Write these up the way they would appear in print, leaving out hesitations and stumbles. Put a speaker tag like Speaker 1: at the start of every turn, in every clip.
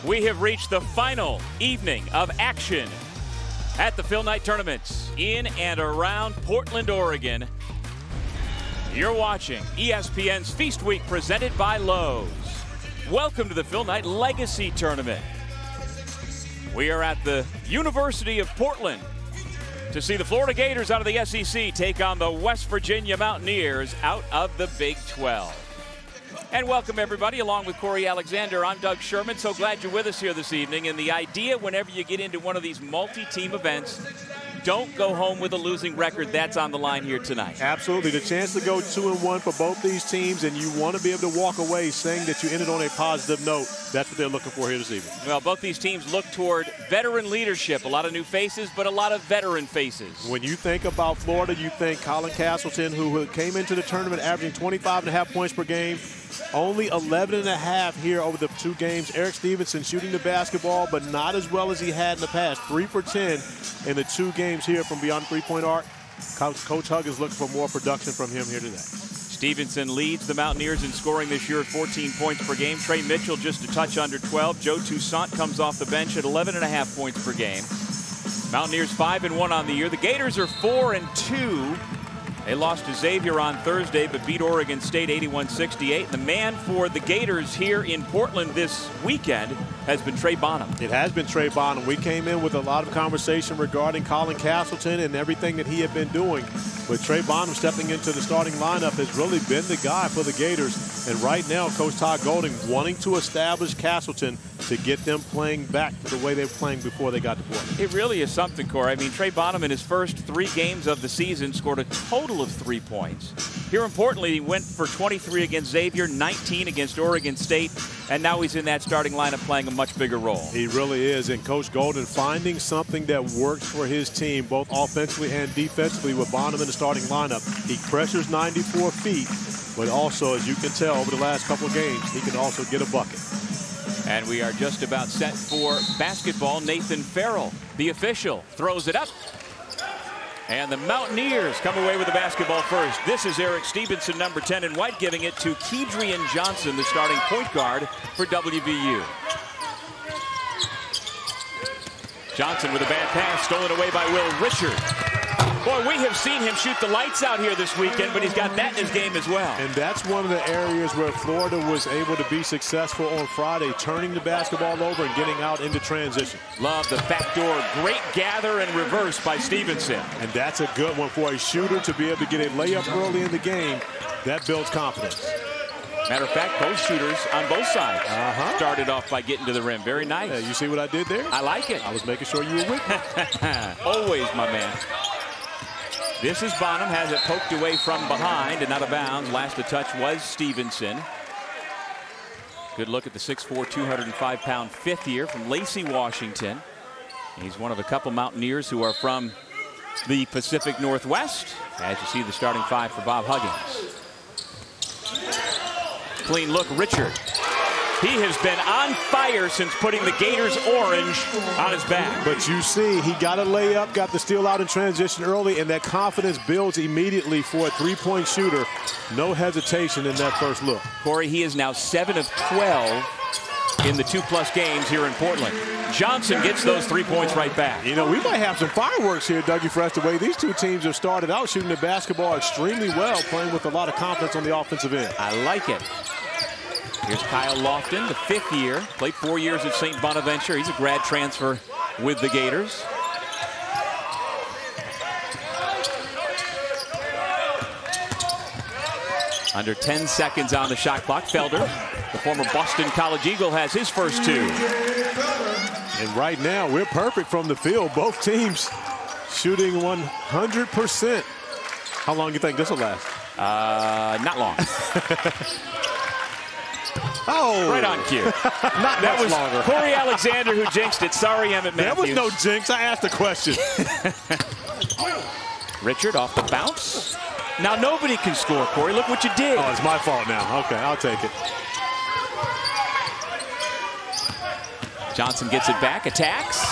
Speaker 1: We have reached the final evening of action at the Phil Knight tournaments in and around Portland, Oregon. You're watching ESPN's Feast Week presented by Lowe's. Welcome to the Phil Knight Legacy Tournament. We are at the University of Portland to see the Florida Gators out of the SEC take on the West Virginia Mountaineers out of the Big 12. And welcome everybody, along with Corey Alexander. I'm Doug Sherman. So glad you're with us here this evening. And the idea whenever you get into one of these multi-team events, don't go home with a losing record. That's on the line here tonight.
Speaker 2: Absolutely. The chance to go 2-1 for both these teams, and you want to be able to walk away saying that you ended on a positive note. That's what they're looking for here this evening.
Speaker 1: Well, both these teams look toward veteran leadership. A lot of new faces, but a lot of veteran faces.
Speaker 2: When you think about Florida, you think Colin Castleton, who came into the tournament averaging 25.5 points per game. Only 11.5 here over the two games. Eric Stevenson shooting the basketball, but not as well as he had in the past. 3 for 10 in the two games here from beyond three-point arc. Coach Hug is looking for more production from him here today.
Speaker 1: Stevenson leads the Mountaineers in scoring this year at 14 points per game. Trey Mitchell just a touch under 12. Joe Toussaint comes off the bench at 11.5 points per game. Mountaineers 5-1 on the year. The Gators are 4-2. They lost to Xavier on Thursday, but beat Oregon State 81-68. The man for the Gators here in Portland this weekend has been Trey Bonham.
Speaker 2: It has been Trey Bonham. We came in with a lot of conversation regarding Colin Castleton and everything that he had been doing. But Trey Bonham stepping into the starting lineup has really been the guy for the Gators. And right now, Coach Todd Golding wanting to establish Castleton to get them playing back to the way they were playing before they got to Portland.
Speaker 1: It really is something, Corey. I mean, Trey Bonham in his first 3 games of the season scored a total of 3 points. Here in Portland, he went for 23 against Xavier, 19 against Oregon State, and now he's in that starting lineup playing a much bigger role. He
Speaker 2: really is, and Coach Golden finding something that works for his team, both offensively and defensively with Bonham in the starting lineup. He pressures 94 feet, but also, as you can tell over the last couple of games, he can also get a bucket.
Speaker 1: And we are just about set for basketball. Nathan Farrell, the official, throws it up. And the Mountaineers come away with the basketball first. This is Eric Stevenson, number 10 in white, giving it to Kedrian Johnson, the starting point guard for WVU. Johnson with a bad pass, stolen away by Will Richard. Boy, we have seen him shoot the lights out here this weekend, but he's got that in his game as well.
Speaker 2: And that's one of the areas where Florida was able to be successful on Friday, turning the basketball over and getting out into transition.
Speaker 1: Love the backdoor. Great gather and reverse by Stevenson.
Speaker 2: And that's a good one for a shooter to be able to get a layup early in the game. That builds confidence.
Speaker 1: Matter of fact, both shooters on both sides started off by getting to the rim. Very nice.
Speaker 2: Yeah, you see what I did there?
Speaker 1: I like it.
Speaker 2: I was making sure you were with me.
Speaker 1: Always, my man. This is Bonham, has it poked away from behind and out of bounds. Last to touch was Stevenson. Good look at the 6'4", 205-pound fifth year from Lacey, Washington. He's one of a couple Mountaineers who are from the Pacific Northwest. As you see the starting 5 for Bob Huggins. Clean look, Richard. He has been on fire since putting the Gators orange on his back.
Speaker 2: But you see, he got a layup, got the steal out in transition early, and that confidence builds immediately for a three-point shooter. No hesitation in that first look.
Speaker 1: Corey, he is now 7 of 12 in the 2+ games here in Portland. Johnson gets those 3 points right back.
Speaker 2: You know, we might have some fireworks here, Dougie Fresh, the way these two teams have started out shooting the basketball extremely well, playing with a lot of confidence on the offensive end.
Speaker 1: I like it. Here's Kyle Lofton, the 5th year. Played 4 years at St. Bonaventure. He's a grad transfer with the Gators. Under 10 seconds on the shot clock. Felder, the former Boston College Eagle, has his first 2.
Speaker 2: And right now, we're perfect from the field. Both teams shooting 100%. How long do you think this will last?
Speaker 1: Not long.
Speaker 2: Oh,
Speaker 1: right on cue.
Speaker 2: Not
Speaker 1: that was
Speaker 2: longer.
Speaker 1: Corey Alexander who jinxed it. Sorry, Emmett Matthews.
Speaker 2: That was no jinx. I asked a question.
Speaker 1: Richard off the bounce. Now nobody can score, Corey. Look what you did.
Speaker 2: Oh, it's my fault now. Okay, I'll take it.
Speaker 1: Johnson gets it back, attacks.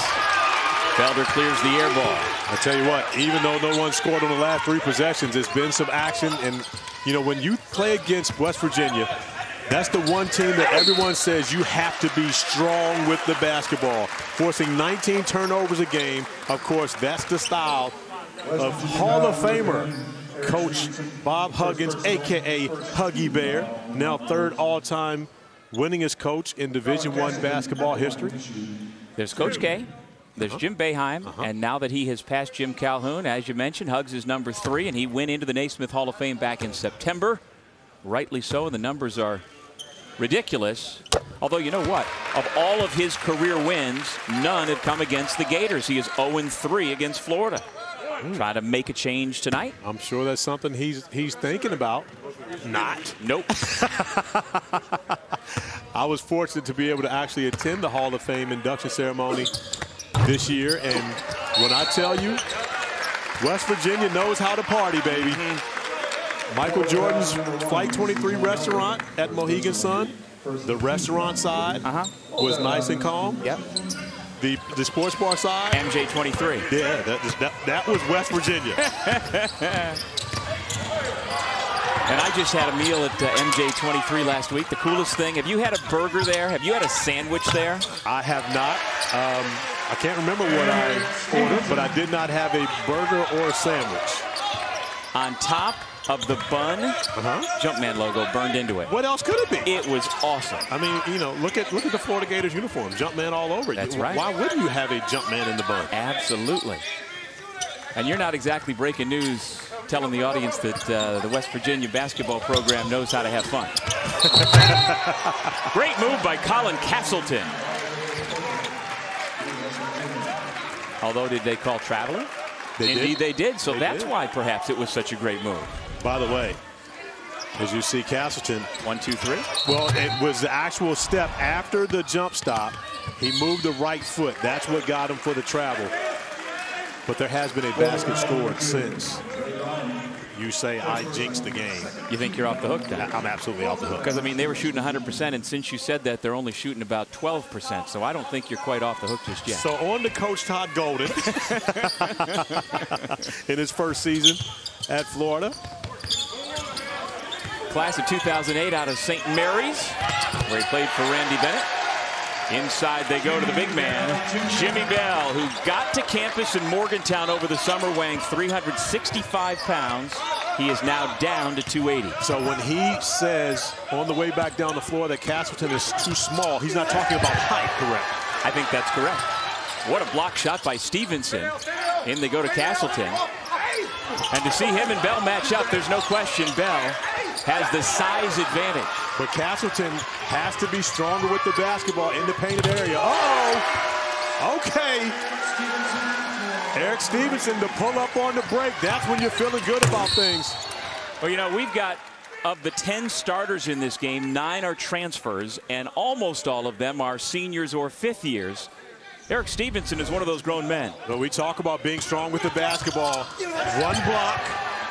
Speaker 1: Felder clears the air ball.
Speaker 2: I tell you what, even though no one scored on the last 3 possessions, there's been some action. And, you know, when you play against West Virginia, That's the one team that everyone says you have to be strong with the basketball. Forcing 19 turnovers a game. Of course, that's the style of Hall of Famer Coach Bob Huggins, a.k.a. Huggy Bear, now third all-time winningest coach in Division I basketball history.
Speaker 1: There's Coach K. There's Jim Boeheim, and now that he has passed Jim Calhoun, as you mentioned, Huggs is number 3, and he went into the Naismith Hall of Fame back in September. Rightly so, and the numbers are ridiculous. Although, you know what? Of all of his career wins, none have come against the Gators. He is 0-3 against Florida. Trying to make a change tonight.
Speaker 2: I'm sure that's something he's thinking about. Not.
Speaker 1: Nope.
Speaker 2: I was fortunate to be able to actually attend the Hall of Fame induction ceremony this year, and when I tell you, West Virginia knows how to party, baby. Michael Jordan's Flight 23 restaurant at Mohegan Sun, the restaurant side was nice and calm.
Speaker 1: Yep.
Speaker 2: The sports bar side,
Speaker 1: MJ 23.
Speaker 2: Yeah, that was West Virginia.
Speaker 1: And I just had a meal at MJ 23 last week. The coolest thing. Have you had a burger there? Have you had a sandwich there?
Speaker 2: I have not. I can't remember what I ordered, but I did not have a burger or a sandwich.
Speaker 1: On top of the bun, Jumpman logo burned into it.
Speaker 2: What else could it be?
Speaker 1: It was awesome.
Speaker 2: I mean, you know, look at the Florida Gators uniform, Jumpman all over it.
Speaker 1: That's right.
Speaker 2: Why wouldn't you have a Jumpman in the bun?
Speaker 1: Absolutely. And you're not exactly breaking news telling the audience that the West Virginia basketball program knows how to have fun. Great move by Colin Castleton. Although, did they call traveling? Indeed they did. So that's why perhaps it was such a great move.
Speaker 2: By the way, as you see, Castleton.
Speaker 1: 1, 2, 3.
Speaker 2: Well, it was the actual step after the jump stop. He moved the right foot. That's what got him for the travel. But there has been a basket scored since. You say I jinxed the game.
Speaker 1: You think you're off the hook then?
Speaker 2: I'm absolutely off the hook.
Speaker 1: Because, I mean, they were shooting 100%, and since you said that, they're only shooting about 12%. So I don't think you're quite off the hook just yet.
Speaker 2: So on to Coach Todd Golden in his first season at Florida.
Speaker 1: Class of 2008 out of St. Mary's, where he played for Randy Bennett. Inside they go to the big man, Jimmy Bell, who got to campus in Morgantown over the summer weighing 365 pounds. He is now down to 280.
Speaker 2: So when he says on the way back down the floor that Castleton is too small, he's not talking about height, correct?
Speaker 1: I think that's correct. What a block shot by Stevenson. In they go to Castleton. And to see him and Bell match up, there's no question Bell has the size advantage.
Speaker 2: But Castleton has to be stronger with the basketball in the painted area. Uh-oh. Okay. Eric Stevenson to pull up on the break. That's when you're feeling good about things.
Speaker 1: Well, you know, we've got, of the 10 starters in this game, 9 are transfers, and almost all of them are seniors or fifth years. Eric Stevenson is one of those grown men.
Speaker 2: But we talk about being strong with the basketball. One block,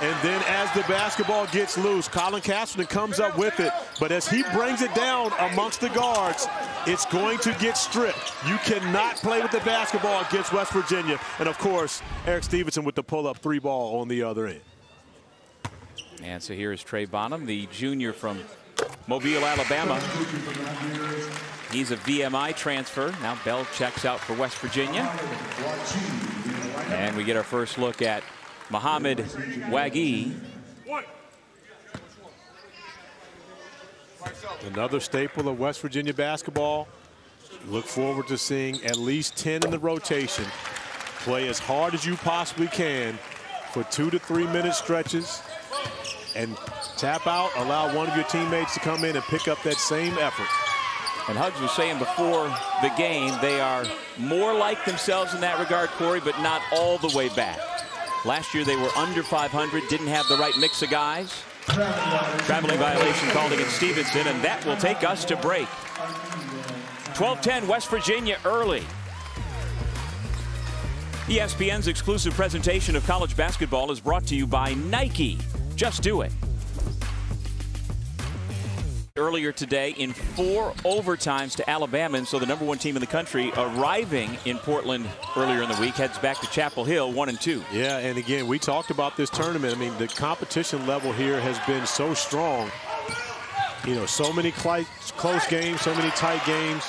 Speaker 2: and then as the basketball gets loose, Colin Castleton comes up with it. But as he brings it down amongst the guards, it's going to get stripped. You cannot play with the basketball against West Virginia. And, of course, Eric Stevenson with the pull-up 3 ball on the other end.
Speaker 1: And so here is Trey Bonham, the junior from Mobile, Alabama. He's a VMI transfer. Now Bell checks out for West Virginia. And we get our first look at Mohamed Wagee.
Speaker 2: Another staple of West Virginia basketball. Look forward to seeing at least 10 in the rotation. Play as hard as you possibly can for 2 to 3 minute stretches and tap out, allow one of your teammates to come in and pick up that same effort.
Speaker 1: And Huggs was saying before the game, they are more like themselves in that regard, Corey, but not all the way back. Last year they were under 500, didn't have the right mix of guys. Traveling violation called against Stevenson, and that will take us to break. 12-10 West Virginia early. ESPN's exclusive presentation of college basketball is brought to you by Nike. Just do it. Earlier today in 4 overtimes to Alabama, and so the #1 team in the country arriving in Portland earlier in the week heads back to Chapel Hill 1-2.
Speaker 2: Yeah, and again, we talked about this tournament. I mean, the competition level here has been so strong. You know, so many close games, so many tight games.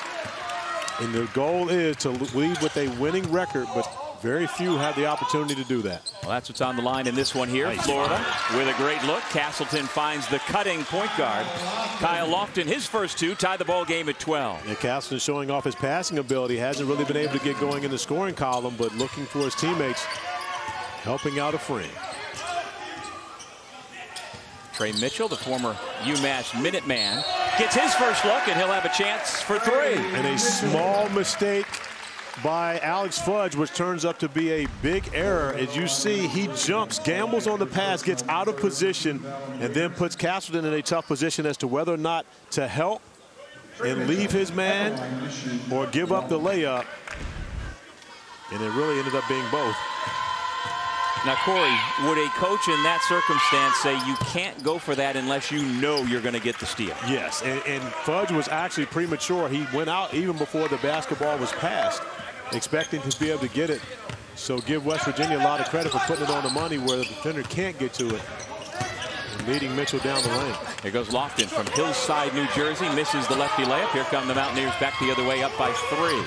Speaker 2: And the goal is to leave with a winning record, but very few have the opportunity to do that.
Speaker 1: Well, that's what's on the line in this one here. Nice. Florida with a great look. Castleton finds the cutting point guard. Kyle Lofton, his first two, tied the ball game at 12.
Speaker 2: And Castleton showing off his passing ability. Hasn't really been able to get going in the scoring column, but looking for his teammates, helping out a friend.
Speaker 1: Trey Mitchell, the former UMass Minuteman, gets his first look, and he'll have a chance for three.
Speaker 2: And a small mistake by Alex Fudge, which turns up to be a big error. As you see, he jumps, gambles on the pass, gets out of position, and then puts Castleton in a tough position as to whether or not to help and leave his man or give up the layup. And it really ended up being both.
Speaker 1: Now, Corey, would a coach in that circumstance say you can't go for that unless you know you're going to get the steal?
Speaker 2: Yes, and Fudge was actually premature. He went out even before the basketball was passed, expecting to be able to get it. So give West Virginia a lot of credit for putting it on the money where the defender can't get to it and leading Mitchell down the lane.
Speaker 1: Here goes Lofton from Hillside, New Jersey, misses the lefty layup. Here come the Mountaineers back the other way, up by 3.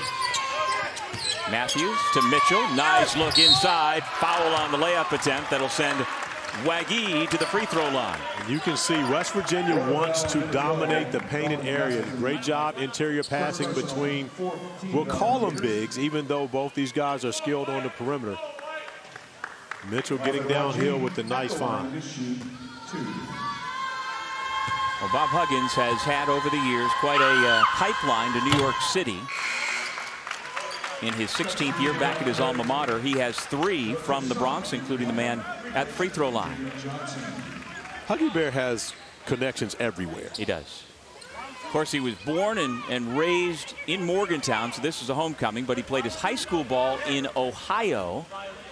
Speaker 1: Matthews to Mitchell. Nice look inside. Foul on the layup attempt. That'll send Wagee to the free throw line.
Speaker 2: And you can see West Virginia wants to dominate the painted area. Great job interior passing between, we'll call them bigs, even though both these guys are skilled on the perimeter. Mitchell getting downhill with the nice find.
Speaker 1: Well, Bob Huggins has had over the years quite a pipeline to New York City. In his 16th year back at his alma mater, he has 3 from the Bronx, including the man at the free throw line.
Speaker 2: Huggy Bear has connections everywhere.
Speaker 1: He does. Of course, he was born and raised in Morgantown, so this is a homecoming, but he played his high school ball in Ohio.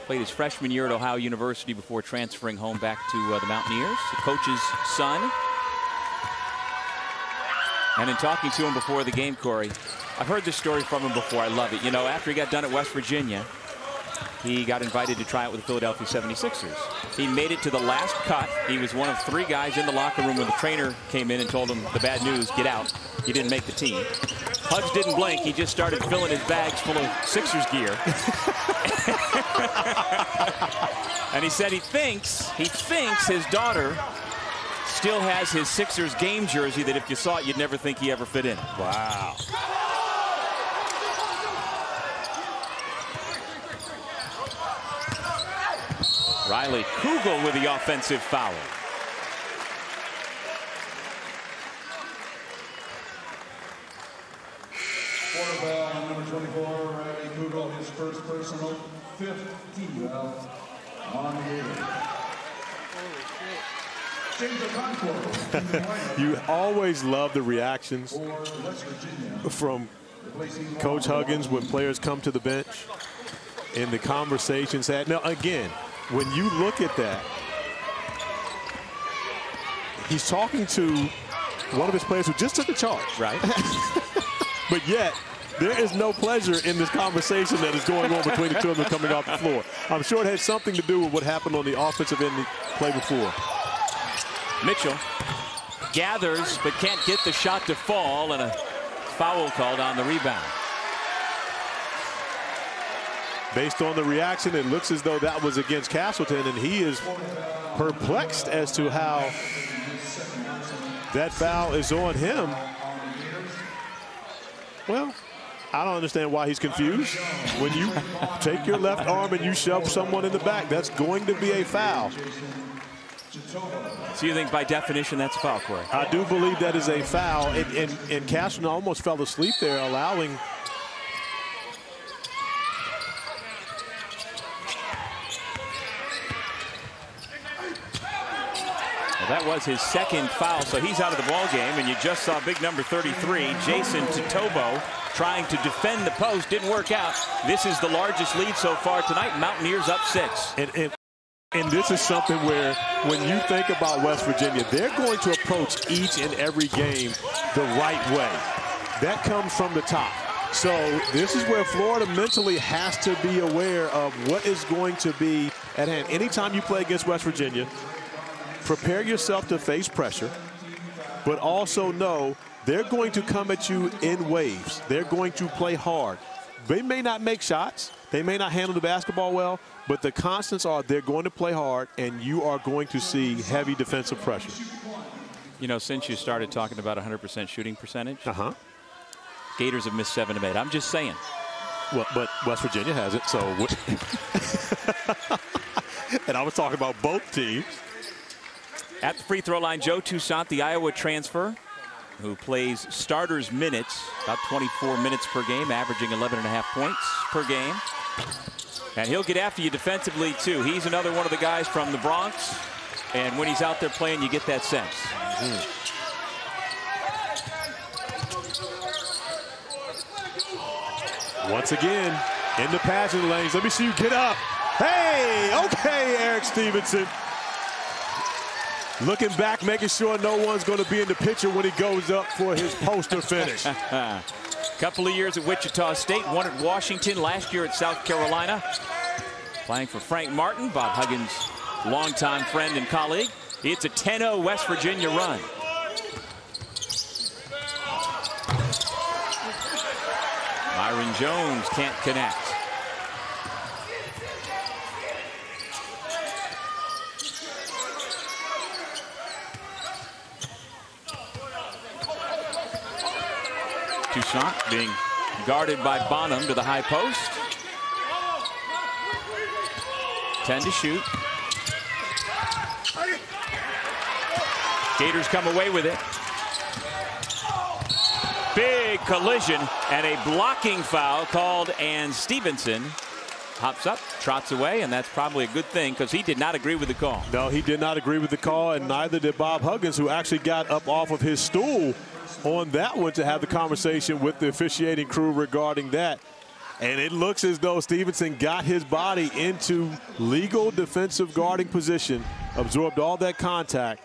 Speaker 1: Played his freshman year at Ohio University before transferring home back to the Mountaineers, the coach's son. And in talking to him before the game, Corey, I've heard this story from him before. I love it. You know, after he got done at West Virginia, he got invited to try out with the Philadelphia 76ers. He made it to the last cut. He was one of 3 guys in the locker room when the trainer came in and told him the bad news, get out. He didn't make the team. Hugs didn't blink. He just started filling his bags full of Sixers gear. And he said he thinks his daughter still has his Sixers game jersey that if you saw it, you'd never think he ever fit in.
Speaker 2: Wow.
Speaker 1: Riley Kugel with the offensive foul.
Speaker 3: Quarter foul, number 24, Riley Kugel, his first personal, 5th team foul on the game.
Speaker 2: You always love the reactions from Coach Huggins when players come to the bench and the conversations had. Now, again, when you look at that, he's talking to one of his players who just took a charge.
Speaker 1: Right.
Speaker 2: But yet, there is no pleasure in this conversation that is going on between the two of them coming off the floor. I'm sure it had something to do with what happened on the offensive end of the play before.
Speaker 1: Mitchell gathers but can't get the shot to fall, and a foul called on the rebound.
Speaker 2: Based on the reaction, it looks as though that was against Castleton, and he is perplexed as to how that foul is on him. Well, I don't understand why he's confused. When you take your left arm and you shove someone in the back, that's going to be a foul.
Speaker 1: So you think by definition that's a foul, Corey?
Speaker 2: I do believe that is a foul, and Castleton almost fell asleep there, allowing
Speaker 1: well, that was his second foul, so he's out of the ball game, and you just saw big number 33, Jason Titobo, trying to defend the post. Didn't work out. This is the largest lead so far tonight. Mountaineers up 6.
Speaker 2: And this is something where when you think about West Virginia, they're going to approach each and every game the right way. That comes from the top. So this is where Florida mentally has to be aware of what is going to be at hand. Anytime you play against West Virginia, prepare yourself to face pressure. but also know they're going to come at you in waves. They're going to play hard. They may not make shots. They may not handle the basketball well, but the constants are they're going to play hard, and you are going to see heavy defensive pressure.
Speaker 1: You know, since you started talking about 100% shooting percentage, Gators have missed 7 of 8. I'm just saying.
Speaker 2: Well, but West Virginia has it, so. And I was talking about both teams.
Speaker 1: At the free throw line, Joe Toussaint, the Iowa transfer, who plays starters minutes, about 24 minutes per game, averaging 11.5 points per game. And he'll get after you defensively, too. He's another one of the guys from the Bronx. And when he's out there playing, you get that sense.
Speaker 2: Once again, in the passing lanes. Let me see you get up. Hey, okay, Eric Stevenson. Looking back, making sure no one's going to be in the picture when he goes up for his poster finish.
Speaker 1: Couple of years at Wichita State, one at Washington, last year at South Carolina. Playing for Frank Martin, Bob Huggins' longtime friend and colleague. It's a 10-0 West Virginia run. Myron Jones can't connect. Toussaint being guarded by Bonham to the high post. 10 to shoot. Gators come away with it. Big collision and a blocking foul called, and Stevenson hops up, trots away, and that's probably a good thing because he did not agree with the call.
Speaker 2: No, he did not agree with the call, and neither did Bob Huggins, who actually got up off of his stool on that one to have the conversation with the officiating crew regarding that. And it looks as though Stevenson got his body into legal defensive guarding position, absorbed all that contact.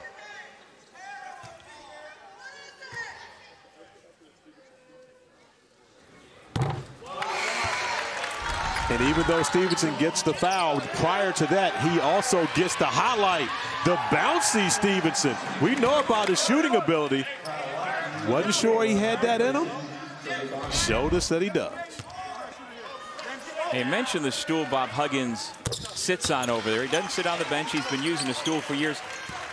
Speaker 2: And even though Stevenson gets the foul, prior to that, he also gets the highlight, the bouncy Stevenson. We know about his shooting ability. Wasn't sure he had that in him. Showed us that he does.
Speaker 1: Hey, mention the stool Bob Huggins sits on over there. He doesn't sit on the bench. He's been using the stool for years.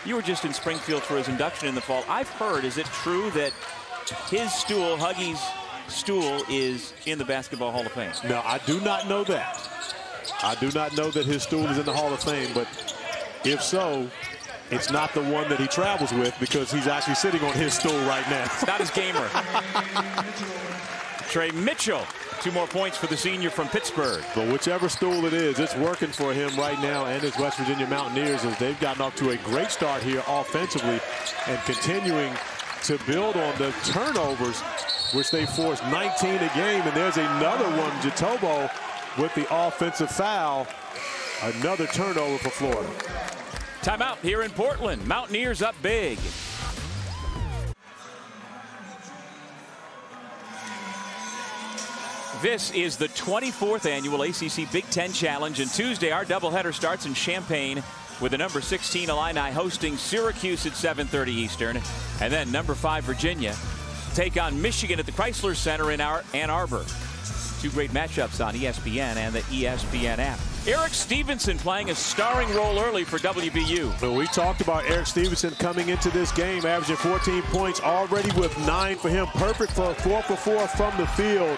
Speaker 1: You were just in Springfield for his induction in the fall. I've heard, is it true that his stool, Huggies' stool, is in the Basketball Hall of Fame?
Speaker 2: No, I do not know that. I do not know that his stool is in the Hall of Fame, but if so, it's not the one that he travels with because he's actually sitting on his stool right now.
Speaker 1: It's not his gamer. Trey Mitchell, 2 more points for the senior from Pittsburgh.
Speaker 2: But whichever stool it is, it's working for him right now and his West Virginia Mountaineers as they've gotten off to a great start here offensively and continuing to build on the turnovers, which they forced 19 a game. And there's another one, Jatobo with the offensive foul. Another turnover for Florida.
Speaker 1: Timeout here in Portland. Mountaineers up big. This is the 24th annual ACC Big Ten Challenge, and Tuesday our doubleheader starts in Champaign with the number 16 Illini hosting Syracuse at 7:30 Eastern, and then number 5 Virginia take on Michigan at the Chrysler Center in Ann Arbor. 2 great matchups on ESPN and the ESPN app. Eric Stevenson playing a starring role early for WVU.
Speaker 2: But we talked about Eric Stevenson coming into this game, averaging 14 points already with 9 for him. Perfect for 4 for 4 from the field.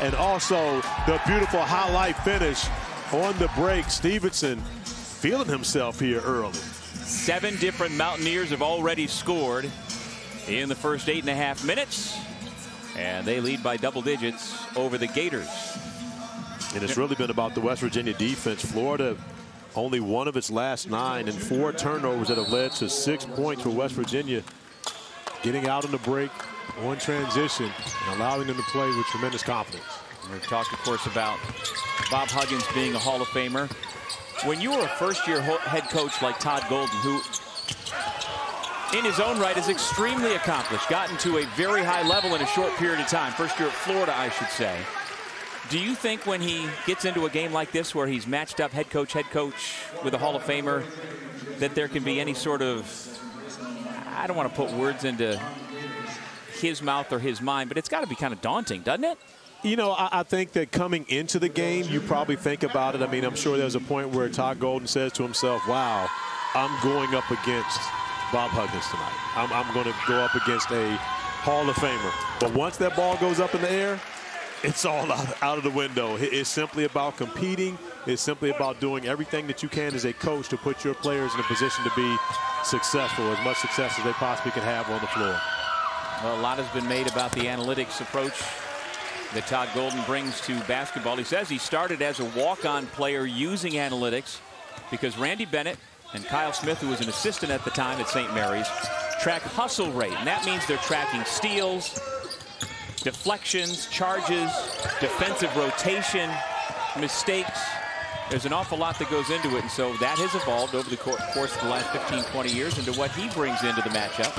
Speaker 2: And also the beautiful highlight finish on the break. Stevenson feeling himself here early.
Speaker 1: 7 different Mountaineers have already scored in the first 8.5 minutes. And they lead by double digits over the Gators.
Speaker 2: And it's really been about the West Virginia defense. Florida, only 1 of its last 9 and 4 turnovers that have led to 6 points for West Virginia. Getting out on the break, on transition, and allowing them to play with tremendous confidence.
Speaker 1: We've talked, of course, about Bob Huggins being a Hall of Famer. When you were a first-year head coach like Todd Golden, who in his own right is extremely accomplished, gotten to a very high level in a short period of time, first year at Florida, I should say. Do you think when he gets into a game like this where he's matched up head coach with a Hall of Famer, that there can be any sort of, I don't want to put words into his mouth or his mind, but it's got to be kind of daunting, doesn't it?
Speaker 2: You know, I think that coming into the game, you probably think about it. I mean, I'm sure there's a point where Todd Golden says to himself, wow, I'm going up against Bob Huggins tonight. I'm going to go up against a Hall of Famer. But once that ball goes up in the air, it's all out of the window. It's simply about competing. It's simply about doing everything that you can as a coach to put your players in a position to be successful, as much success as they possibly can have on the floor.
Speaker 1: Well, a lot has been made about the analytics approach that Todd Golden brings to basketball. He says he started as a walk-on player using analytics because Randy Bennett and Kyle Smith, who was an assistant at the time at St. Mary's, track hustle rate. And that means they're tracking steals, deflections, charges, defensive rotation, mistakes. There's an awful lot that goes into it. And so that has evolved over the course of the last 15, 20 years into what he brings into the matchup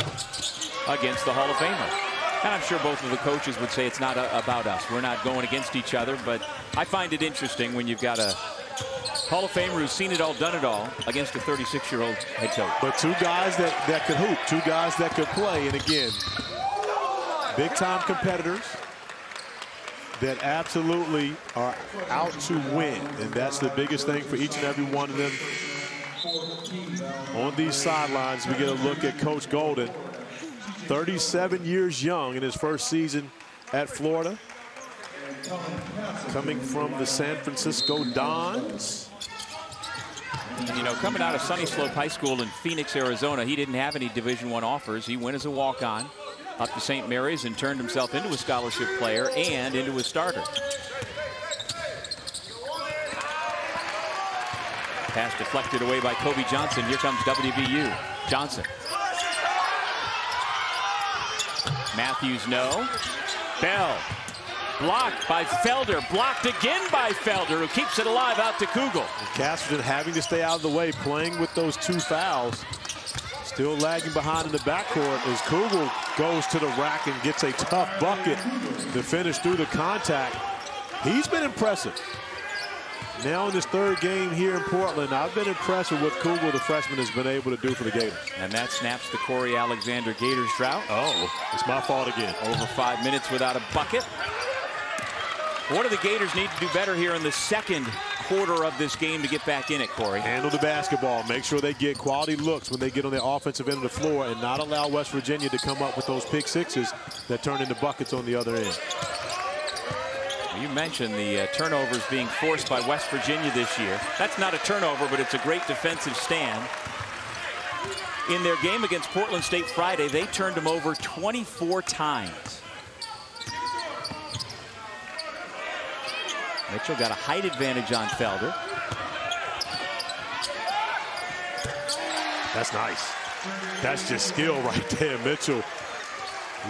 Speaker 1: against the Hall of Famer. And I'm sure both of the coaches would say it's not about us. We're not going against each other. But I find it interesting when you've got a Hall of Famer who's seen it all, done it all, against a 36-year-old head coach.
Speaker 2: But two guys that could hoop, two guys that could play. And again, big-time competitors that absolutely are out to win. And that's the biggest thing for each and every one of them. On these sidelines, we get a look at Coach Golden. 37 years young in his first season at Florida. Coming from the San Francisco Dons.
Speaker 1: You know, coming out of Sunny Slope High School in Phoenix, Arizona, he didn't have any Division I offers. He went as a walk-on up to St. Mary's and turned himself into a scholarship player and into a starter. Pass deflected away by Kobe Johnson. Here comes WVU. Johnson. Matthews, no. Bell. Blocked by Felder. Blocked again by Felder, who keeps it alive out to Kugel.
Speaker 2: Casterton having to stay out of the way, playing with those two fouls. Still lagging behind in the backcourt as Kugel goes to the rack and gets a tough bucket to finish through the contact. He's been impressive. Now in his third game here in Portland, I've been impressed with what Kugel, the freshman, has been able to do for the Gators.
Speaker 1: And that snaps the Corey Alexander Gators drought.
Speaker 2: Oh, it's my fault again.
Speaker 1: Over 5 minutes without a bucket. What do the Gators need to do better here in the second quarter of this game to get back in it, Corey?
Speaker 2: Handle the basketball. Make sure they get quality looks when they get on the offensive end of the floor and not allow West Virginia to come up with those pick sixes that turn into buckets on the other end.
Speaker 1: You mentioned the turnovers being forced by West Virginia this year. That's not a turnover, but it's a great defensive stand. In their game against Portland State Friday, they turned them over 24 times. Mitchell got a height advantage on Felder.
Speaker 2: That's nice. That's just skill right there, Mitchell.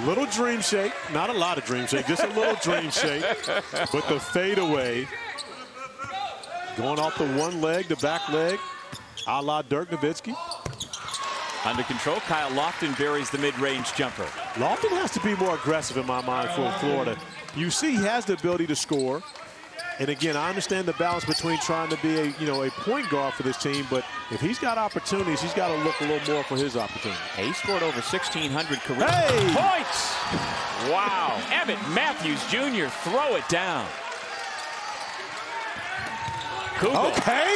Speaker 2: Little dream shake, not a lot of dream shake, just a little dream shake. But the fadeaway, going off the one leg, the back leg, a la Dirk Nowitzki.
Speaker 1: Under control, Kyle Lofton buries the mid-range jumper.
Speaker 2: Lofton has to be more aggressive in my mind for Florida. You see he has the ability to score. And again, I understand the balance between trying to be a point guard for this team, but if he's got opportunities, he's got to look a little more for his opportunity.
Speaker 1: He scored over 1,600 career points. Wow. Emmett Matthews Jr. throw it down. Kugel.
Speaker 2: Okay.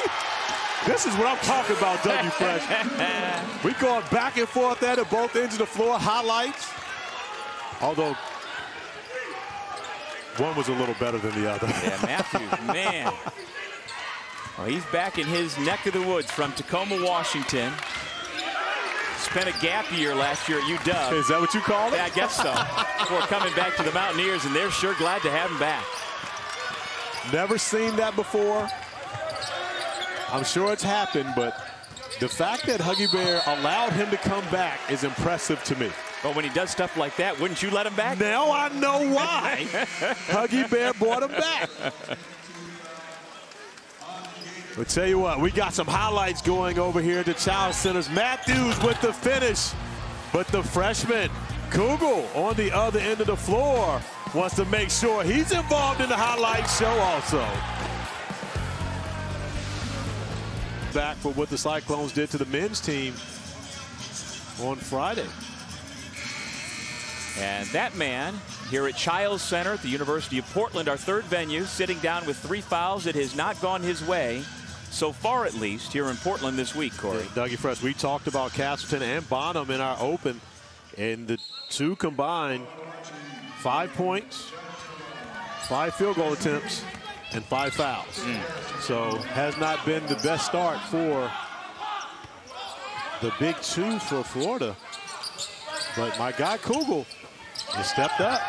Speaker 2: This is what I'm talking about, W. Fresh. We going back and forth at both ends of the floor. Highlights. Although one was a little better than the other.
Speaker 1: Yeah, Matthews, man. Well, he's back in his neck of the woods from Tacoma, Washington. Spent a gap year last year at UW.
Speaker 2: Is that what you call it?
Speaker 1: Yeah, I guess so. Before coming back to the Mountaineers, and they're sure glad to have him back.
Speaker 2: Never seen that before. I'm sure it's happened, but the fact that Huggy Bear allowed him to come back is impressive to me.
Speaker 1: But when he does stuff like that, wouldn't you let him back?
Speaker 2: Now I know why Huggy Bear brought him back. I'll tell you what, we got some highlights going over here at the Child Centers. Matthews with the finish, but the freshman, Kugel, on the other end of the floor, wants to make sure he's involved in the highlight show also. Back for what the Cyclones did to the men's team on Friday.
Speaker 1: And that man here at Childs Center at the University of Portland, our third venue, sitting down with 3 fouls. It has not gone his way, so far at least, here in Portland this week, Corey.
Speaker 2: Dougie Fresh, we talked about Castleton and Bonham in our open, and the two combined 5 points, 5 field goal attempts, and 5 fouls. So has not been the best start for the big two for Florida. But my guy Kugel has stepped up.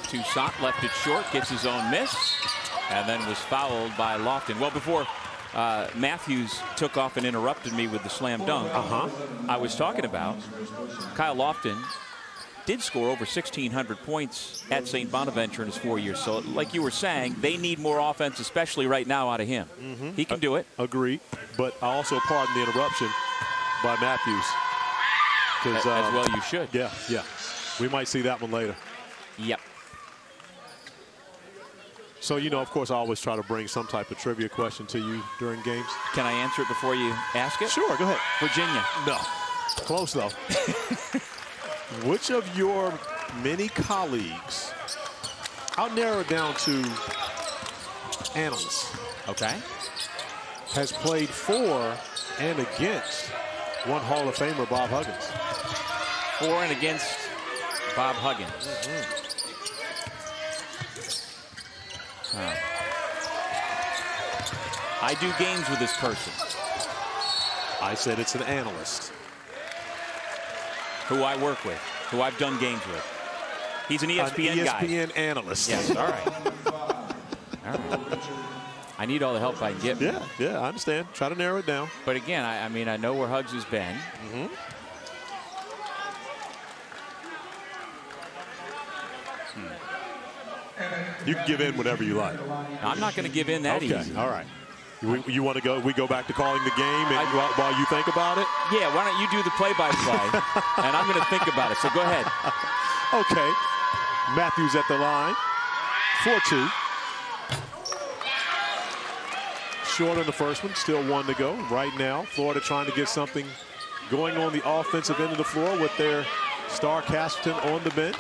Speaker 1: Toussaint left it short, gets his own miss, and then was fouled by Lofton. Well, before Matthews took off and interrupted me with the slam dunk, I was talking about Kyle Lofton did score over 1,600 points at St. Bonaventure in his 4 years. So like you were saying, they need more offense, especially right now, out of him. He can do it.
Speaker 2: Agreed. But I also pardon the interruption by Matthews.
Speaker 1: As well you should.
Speaker 2: Yeah. We might see that one later.
Speaker 1: Yep.
Speaker 2: So, you know, of course, I always try to bring some type of trivia question to you during games.
Speaker 1: Can I answer it before you ask it?
Speaker 2: Sure, go ahead.
Speaker 1: Virginia.
Speaker 2: No. Close, though. Which of your many colleagues, I'll narrow it down to analysts.
Speaker 1: Okay.
Speaker 2: Has played for and against one Hall of Famer, Bob Huggins.
Speaker 1: For and against Bob Huggins. I do games with this person.
Speaker 2: I said it's an analyst.
Speaker 1: Who I work with, who I've done games with. He's an ESPN guy.
Speaker 2: ESPN analyst.
Speaker 1: Yes, all right. All right. I need all the help I can get.
Speaker 2: Yeah, I understand. Try to narrow it down.
Speaker 1: But again, I mean, I know where Huggs has been.
Speaker 2: You can give in whenever you like.
Speaker 1: I'm not going to give in that easy.
Speaker 2: All right. You want to go? We go back to calling the game and while you think about it?
Speaker 1: Yeah, why don't you do the play-by-play, and I'm going to think about it. So go ahead.
Speaker 2: Okay. Matthews at the line. 4-2. Short on the first one. Still 1 to go. Right now, Florida trying to get something going on the offensive end of the floor with their star Castleton on the bench.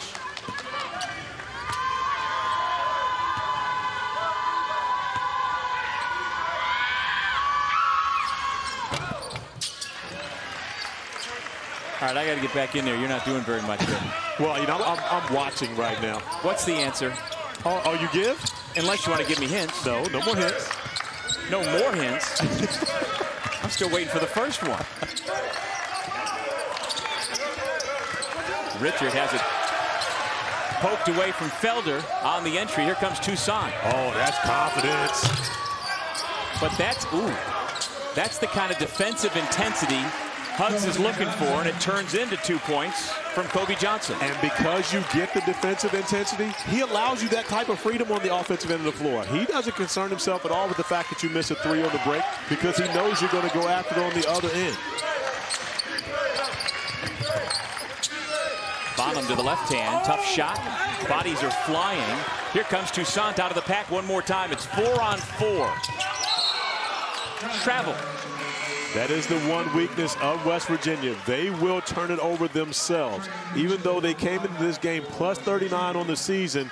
Speaker 1: All right, I got to get back in there. You're not doing very much here.
Speaker 2: Well, you know, I'm watching right now.
Speaker 1: What's the answer?
Speaker 2: Oh, you give?
Speaker 1: Unless you want to give me hints.
Speaker 2: No more hints.
Speaker 1: No more hints? I'm still waiting for the first one. Richard has it poked away from Felder on the entry. Here comes Toussaint.
Speaker 2: Oh, that's confidence.
Speaker 1: But that's the kind of defensive intensity Huggs is looking for, and it turns into 2 points from Kobe Johnson.
Speaker 2: And because you get the defensive intensity, he allows you that type of freedom on the offensive end of the floor. He doesn't concern himself at all with the fact that you miss a 3 on the break because he knows you're going to go after it on the other end.
Speaker 1: Bonham to the left hand, tough shot. Bodies are flying. Here comes Toussaint out of the pack one more time. It's 4-on-4. Travel.
Speaker 2: That is the one weakness of West Virginia. They will turn it over themselves. Even though they came into this game plus 39 on the season,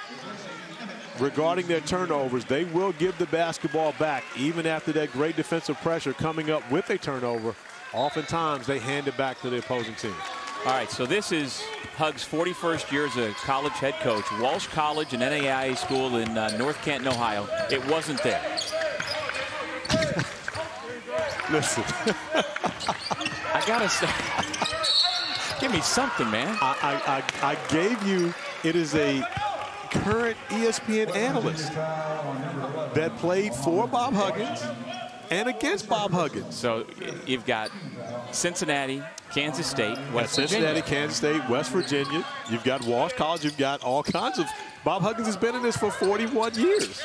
Speaker 2: regarding their turnovers, they will give the basketball back even after that great defensive pressure coming up with a turnover. Oftentimes, they hand it back to the opposing team.
Speaker 1: All right, so this is Huggs' 41st year as a college head coach. Walsh College, an NAIA school in North Canton, Ohio. It wasn't there.
Speaker 2: Listen.
Speaker 1: I gotta say, give me something, man.
Speaker 2: I gave you, it is a current ESPN analyst that played for Bob Huggins and against Bob Huggins.
Speaker 1: So you've got Cincinnati, Kansas State, West Virginia.
Speaker 2: Cincinnati, Kansas State, West Virginia. You've got Walsh College. You've got all kinds of. Bob Huggins has been in this for 41 years.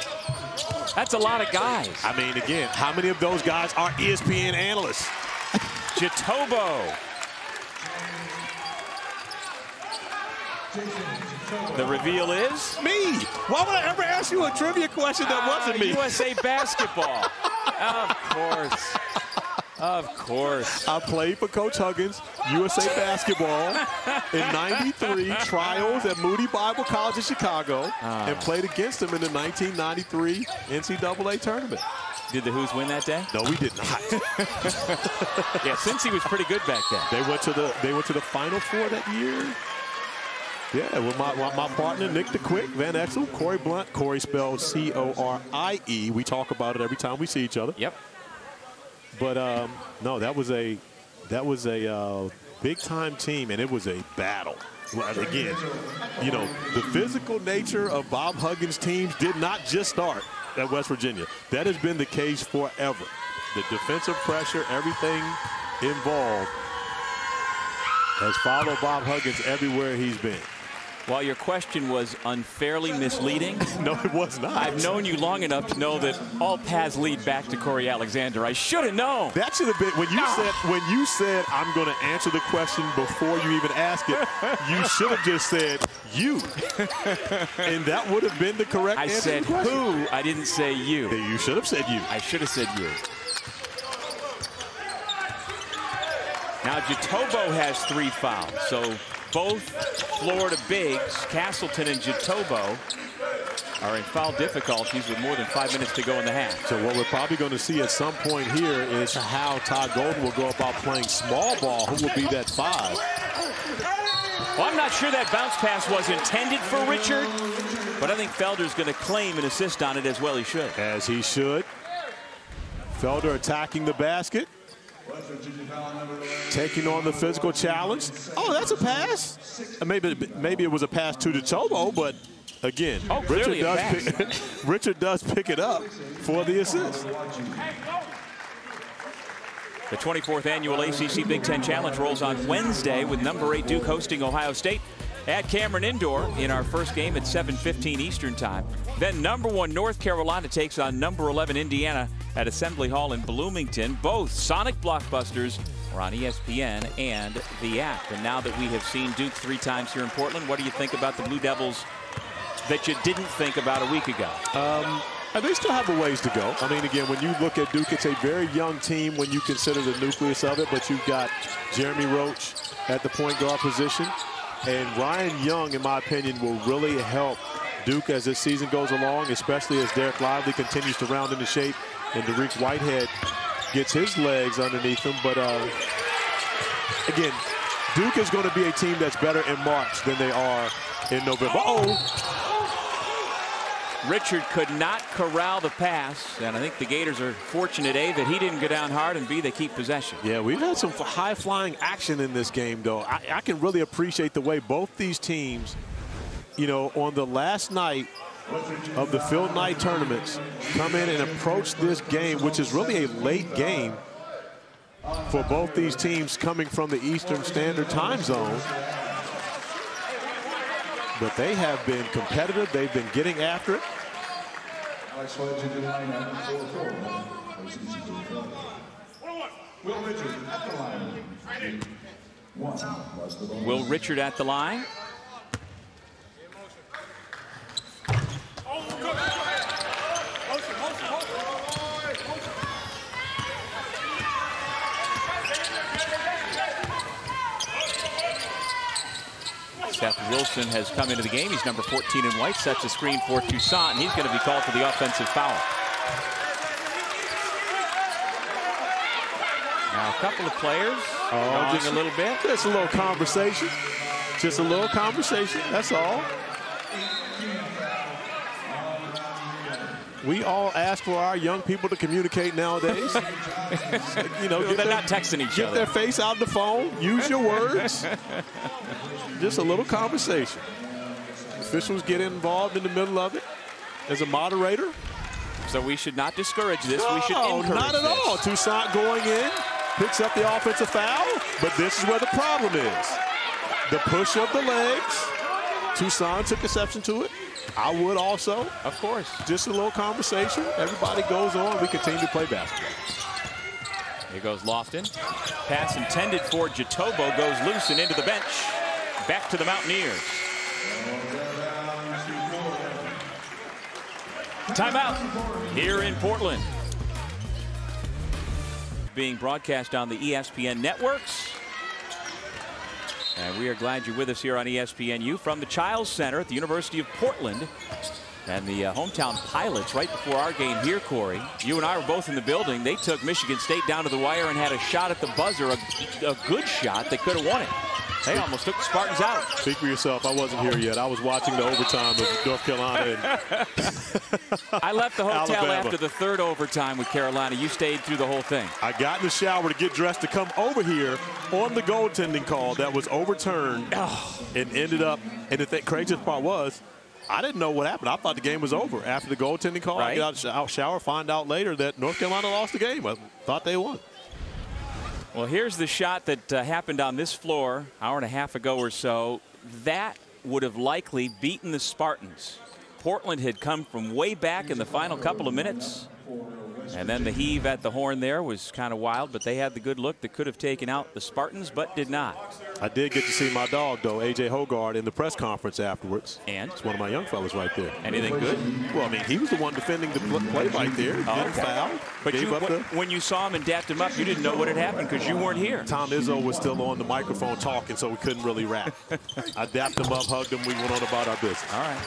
Speaker 1: That's a lot of guys.
Speaker 2: I mean, again, how many of those guys are ESPN analysts?
Speaker 1: Jatobo. The reveal is?
Speaker 2: Me. Why would I ever ask you a trivia question that wasn't me?
Speaker 1: USA basketball. Of course. Of course.
Speaker 2: I played for Coach Huggins, USA Basketball, in '93, trials at Moody Bible College in Chicago, and played against him in the 1993 NCAA tournament.
Speaker 1: Did the Who's win that day?
Speaker 2: No, we did not.
Speaker 1: Yeah, since he was pretty good back then.
Speaker 2: They went to the Final Four that year. Yeah, with my partner, Nick the Quick, Van Exel, Corey Blunt. Corey spelled C-O-R-I-E. We talk about it every time we see each other.
Speaker 1: Yep.
Speaker 2: But no, that was a big-time team, and it was a battle. Well, again, you know, the physical nature of Bob Huggins' teams did not just start at West Virginia. That has been the case forever. The defensive pressure, everything involved, has followed Bob Huggins everywhere he's been.
Speaker 1: While your question was unfairly misleading,
Speaker 2: No, it was not.
Speaker 1: I've known you long enough to know that all paths lead back to Corey Alexander. I should have known.
Speaker 2: That should have been when you said I'm going to answer the question before you even ask it. You should have just said you, and that would have been the correct
Speaker 1: I
Speaker 2: answer.
Speaker 1: said
Speaker 2: to the question.
Speaker 1: who. I didn't say you.
Speaker 2: You should have said you.
Speaker 1: I should have said you. Now Jatobo has 3 fouls, so both Florida bigs, Castleton and Jatobo, are in foul difficulties with more than 5 minutes to go in the half.
Speaker 2: So what we're probably going to see at some point here is how Todd Golden will go about playing small ball. Who will be that 5?
Speaker 1: Well, I'm not sure that bounce pass was intended for Richard, but I think Felder's going to claim an assist on it as well. He should.
Speaker 2: As he should. Felder attacking the basket. Taking on the physical challenge. Oh, that's a pass. Maybe it was a pass to Jatobo, but again, Richard does pick it up for the assist.
Speaker 1: The 24th annual ACC Big Ten Challenge rolls on Wednesday with number 8 Duke hosting Ohio State at Cameron Indoor in our first game at 7:15 Eastern Time. Then number 1 North Carolina takes on number 11 Indiana at Assembly Hall in Bloomington. Both Sonic blockbusters are on ESPN and the app. And now that we have seen Duke 3 times here in Portland, what do you think about the Blue Devils that you didn't think about a week ago?
Speaker 2: They still have a ways to go. I mean, again, when you look at Duke, it's a very young team when you consider the nucleus of it, but you've got Jeremy Roach at the point guard position. And Ryan Young, in my opinion, will really help Duke as this season goes along, especially as Derek Lively continues to round into shape and Dariq Whitehead gets his legs underneath him. But again, Duke is going to be a team that's better in March than they are in November.
Speaker 1: Richard could not corral the pass, and I think the Gators are fortunate, A, that he didn't go down hard, and B, they keep possession.
Speaker 2: Yeah, we've had some high-flying action in this game, though. I can really appreciate the way both these teams, you know, on the last night of the field night tournaments, come in and approach this game, which is really a late game for both these teams coming from the Eastern Standard Time Zone. But they have been competitive. They've been getting after it.
Speaker 1: Will Richard at the line. Seth Wilson has come into the game. He's number 14 in white, sets a screen for Toussaint, and he's going to be called for the offensive foul. Now a couple of players just a little bit.
Speaker 2: Just a little conversation. Just a little conversation, that's all. We all ask for our young people to communicate nowadays. You know,
Speaker 1: they're not texting each other.
Speaker 2: Get their face out the phone. Use your words. Just a little conversation. Officials get involved in the middle of it as a moderator.
Speaker 1: So we should not discourage this. We should encourage
Speaker 2: not at all. Toussaint going in, picks up the offensive foul, but this is where the problem is. The push of the legs. Toussaint took exception to it. I would also.
Speaker 1: Of course.
Speaker 2: Just a little conversation. Everybody goes on. We continue to play basketball.
Speaker 1: Here goes Lofton. Pass intended for Jatobo goes loose and into the bench. Back to the Mountaineers. Timeout here in Portland. being broadcast on the ESPN networks. And we are glad you're with us here on ESPNU from the Childs Center at the University of Portland. And the hometown Pilots, right before our game here, Corey, you and I were both in the building. They took Michigan State down to the wire and had a shot at the buzzer, a good shot. They could have won it. They almost took the Spartans out.
Speaker 2: Speak for yourself. I wasn't here yet. I was watching the overtime of North Carolina.
Speaker 1: I left the hotel
Speaker 2: Alabama.
Speaker 1: after the third overtime with Carolina. You stayed through the whole thing.
Speaker 2: I got in the shower to get dressed to come over here on the goaltending call that was overturned and ended up. And the craziest part was, I didn't know what happened. I thought the game was over after the goaltending call.
Speaker 1: Right.
Speaker 2: I got out shower, find out later that North Carolina lost the game. I thought they won.
Speaker 1: Well, here's the shot that happened on this floor hour and a half ago or so. That would have likely beaten the Spartans. Portland had come from way back in the final couple of minutes. And then the heave at the horn there was kind of wild, but they had the good look that could have taken out the Spartans, but did not.
Speaker 2: I did get to see my dog, though, A.J. Hogarth, in the press conference afterwards.
Speaker 1: And?
Speaker 2: It's one of my young fellas right there.
Speaker 1: Anything good?
Speaker 2: Well, I mean, he was the one defending the play right there. Didn't foul.
Speaker 1: But when you saw him and dapped him up, you didn't know what had happened because you weren't here.
Speaker 2: Tom Izzo was still on the microphone talking, so we couldn't really rap. I dapped him up, hugged him. We went on about our business.
Speaker 1: All right.